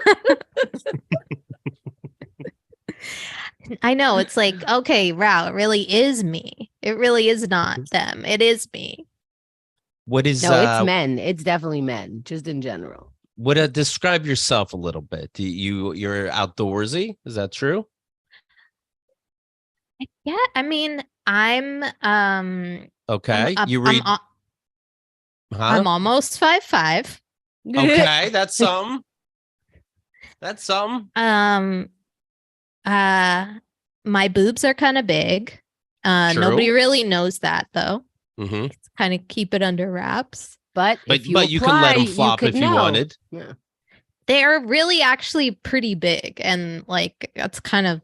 Speaker 3: I know. It's like, okay, wow, it really is me. It really is not them. It is me.
Speaker 2: What is
Speaker 1: it's men. It's definitely men, just in general.
Speaker 2: Describe yourself a little bit. You're outdoorsy? Is that true?
Speaker 3: Yeah, I mean, I'm
Speaker 2: okay. You read
Speaker 3: I'm almost 5'5".
Speaker 2: Okay, that's some. That's some.
Speaker 3: My boobs are kind of big. Nobody really knows that though.
Speaker 2: Mm-hmm.
Speaker 3: Kind of keep it under wraps.
Speaker 1: But
Speaker 2: you can let them flop if you wanted.
Speaker 3: Yeah. They're really actually pretty big, and like that's kind of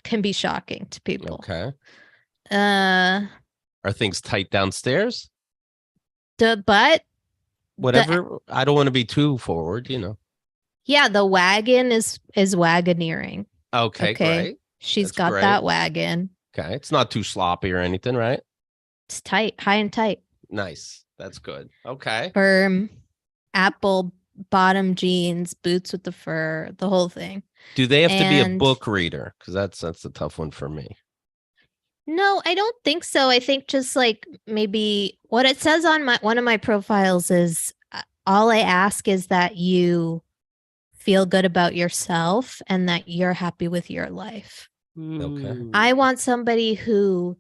Speaker 3: can be shocking to people.
Speaker 2: Okay. Are things tight downstairs?
Speaker 3: The butt.
Speaker 2: Whatever. I don't want to be too forward, you know.
Speaker 3: Yeah, the wagon is wagoneering.
Speaker 2: Okay, great.
Speaker 3: She's got that wagon.
Speaker 2: Okay, it's not too sloppy or anything, right?
Speaker 3: It's tight, high and tight.
Speaker 2: Nice. That's good. Okay.
Speaker 3: Firm, apple bottom jeans, boots with the fur, the whole thing.
Speaker 2: Do they have to be a book reader? Because that's a tough one for me.
Speaker 3: No, I don't think so. I think just like maybe what it says on one of my profiles is all I ask is that you feel good about yourself and that you're happy with your life.
Speaker 2: Okay.
Speaker 3: I want somebody who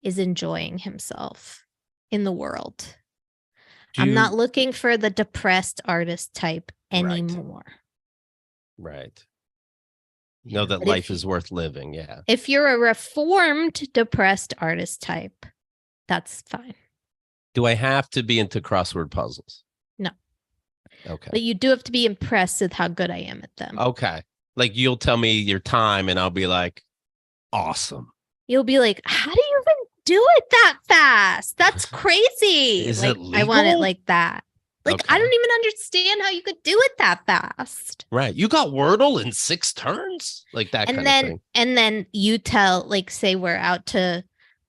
Speaker 3: is enjoying himself in the world. I'm not looking for the depressed artist type anymore.
Speaker 2: Right. Know that
Speaker 3: But
Speaker 2: life is worth living. Yeah.
Speaker 3: If you're a reformed depressed artist type, that's fine.
Speaker 2: Do I have to be into crossword puzzles?
Speaker 3: No.
Speaker 2: Okay.
Speaker 3: But you do have to be impressed with how good I am at them.
Speaker 2: Okay. Like you'll tell me your time and I'll be like, awesome.
Speaker 3: You'll be like, how do you even do it that fast? That's crazy.
Speaker 2: Is
Speaker 3: like,
Speaker 2: it legal?
Speaker 3: I want it like that. Like,
Speaker 2: Okay.
Speaker 3: I don't even understand how you could do it that fast.
Speaker 2: Right. You got Wordle in 6 turns? Like that kind of thing.
Speaker 3: And then you tell, like, say we're out to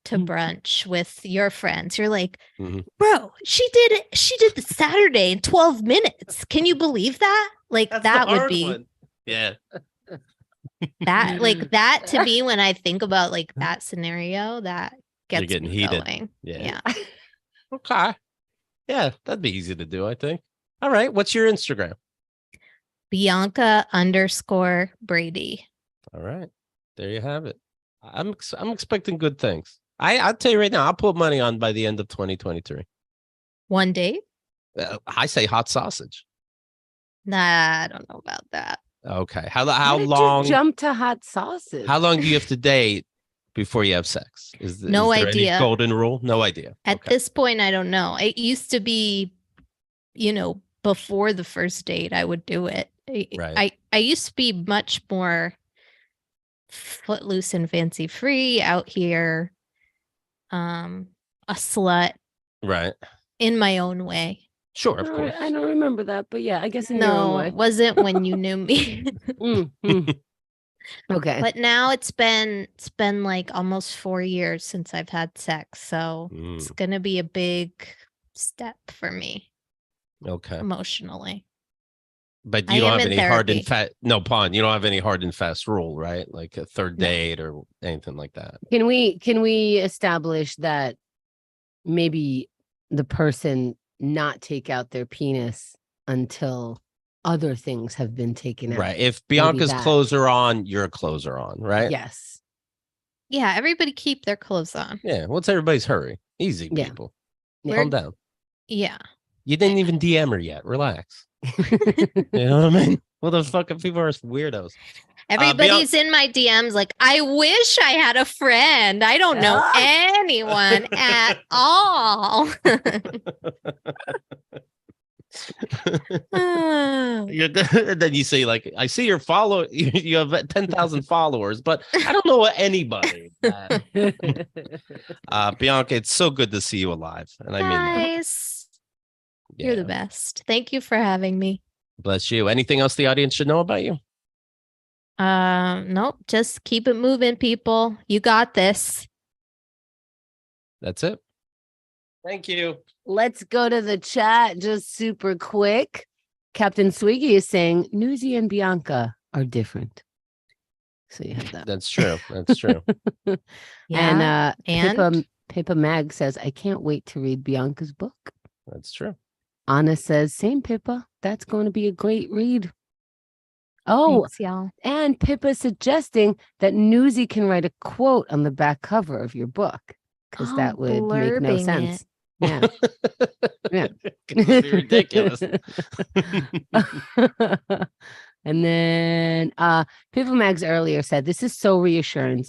Speaker 3: brunch with your friends. You're like, bro, she did the Saturday in 12 minutes. Can you believe that? Like, that would be
Speaker 2: one. Yeah.
Speaker 3: that, like, that to me, when I think about like that scenario, that gets
Speaker 2: You're getting
Speaker 3: me
Speaker 2: heated.
Speaker 3: going.
Speaker 2: Yeah. Okay. Yeah, that'd be easy to do, I think. All right. What's your Instagram?
Speaker 3: Bianca_Brady.
Speaker 2: All right. There you have it. I'm expecting good things. I'll tell you right now, I'll put money on by the end of 2023.
Speaker 3: One date?
Speaker 2: I say hot sausage.
Speaker 3: Nah, I don't know about that.
Speaker 2: Okay. How
Speaker 1: How did
Speaker 2: long?
Speaker 1: you jump to hot sausage?
Speaker 2: How long do you have to date before you have sex? Is there
Speaker 3: idea.
Speaker 2: Any golden rule? No idea.
Speaker 3: At this point, I don't know. It used to be, before the first date, I would do it.
Speaker 2: Right.
Speaker 3: I used to be much more footloose and fancy free out here. A slut.
Speaker 2: Right.
Speaker 3: In my own way.
Speaker 2: Sure, of course.
Speaker 1: I don't remember that, but yeah, I guess in your own way.
Speaker 3: No, it wasn't when you knew me.
Speaker 1: Okay.
Speaker 3: But now it's been like almost 4 years since I've had sex, so it's gonna be a big step for me.
Speaker 2: Okay.
Speaker 3: Emotionally.
Speaker 2: But you don't have any hard and fast. No, Pawn. You don't have any hard and fast rule, right? Like a third date or anything like that.
Speaker 1: Can we establish that maybe the person not take out their penis until other things have been taken out?
Speaker 2: Right. If Bianca's clothes are on, your clothes are on, right?
Speaker 1: Yes.
Speaker 3: Yeah, everybody keep their clothes on.
Speaker 2: Yeah. What's everybody's hurry? Easy, people. Calm down.
Speaker 3: Yeah.
Speaker 2: You didn't even DM her yet. Relax. You know what I mean? Well, the fucking people are weirdos.
Speaker 3: Everybody's in my DMs like, I wish I had a friend. I don't know anyone at all.
Speaker 2: Then you say, like, I see your you have 10,000 followers, but I don't know anybody. Bianca, it's so good to see you alive. And I mean that.
Speaker 3: You're the best. Thank you for having me.
Speaker 2: Bless you. Anything else the audience should know about you?
Speaker 3: Nope. Just keep it moving, people. You got this.
Speaker 2: That's it. Thank you.
Speaker 1: Let's go to the chat just super quick. Captain Swiggy is saying Newsy and Bianca are different. So you have that.
Speaker 2: That's true. That's true.
Speaker 1: And Pippa Mag says, I can't wait to read Bianca's book.
Speaker 2: That's true.
Speaker 1: Anna says, same Pippa. That's going to be a great read. Oh,
Speaker 3: thanks, y'all.
Speaker 1: And Pippa suggesting that Newsy can write a quote on the back cover of your book, because that would make no sense. Yeah. Yeah.
Speaker 2: It'd be ridiculous.
Speaker 1: And then Pippa Mags earlier said, this is so reassuring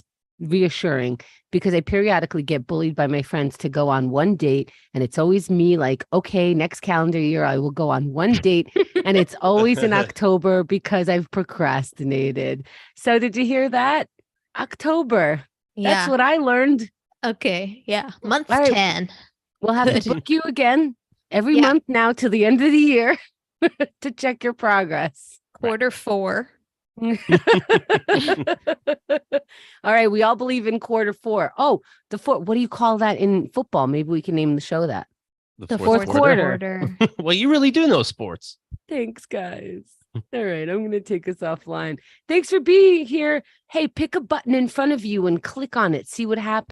Speaker 1: because I periodically get bullied by my friends to go on one date, and it's always me like, okay, next calendar year I will go on one date, and it's always in October because I've procrastinated. So did you hear that? October.
Speaker 3: Yeah.
Speaker 1: That's what I learned.
Speaker 3: Okay. Yeah. Month 10.
Speaker 1: We'll have to book you again every month now till the end of the year to check your progress.
Speaker 3: Quarter 4.
Speaker 1: All right, we all believe in quarter 4. Oh, the fourth. What do you call that in football? Maybe we can name the show that.
Speaker 2: The
Speaker 1: fourth quarter.
Speaker 2: Well, you really do know sports.
Speaker 1: Thanks, guys. All right, I'm going to take us offline. Thanks for being here. Hey, pick a button in front of you and click on it. See what happens.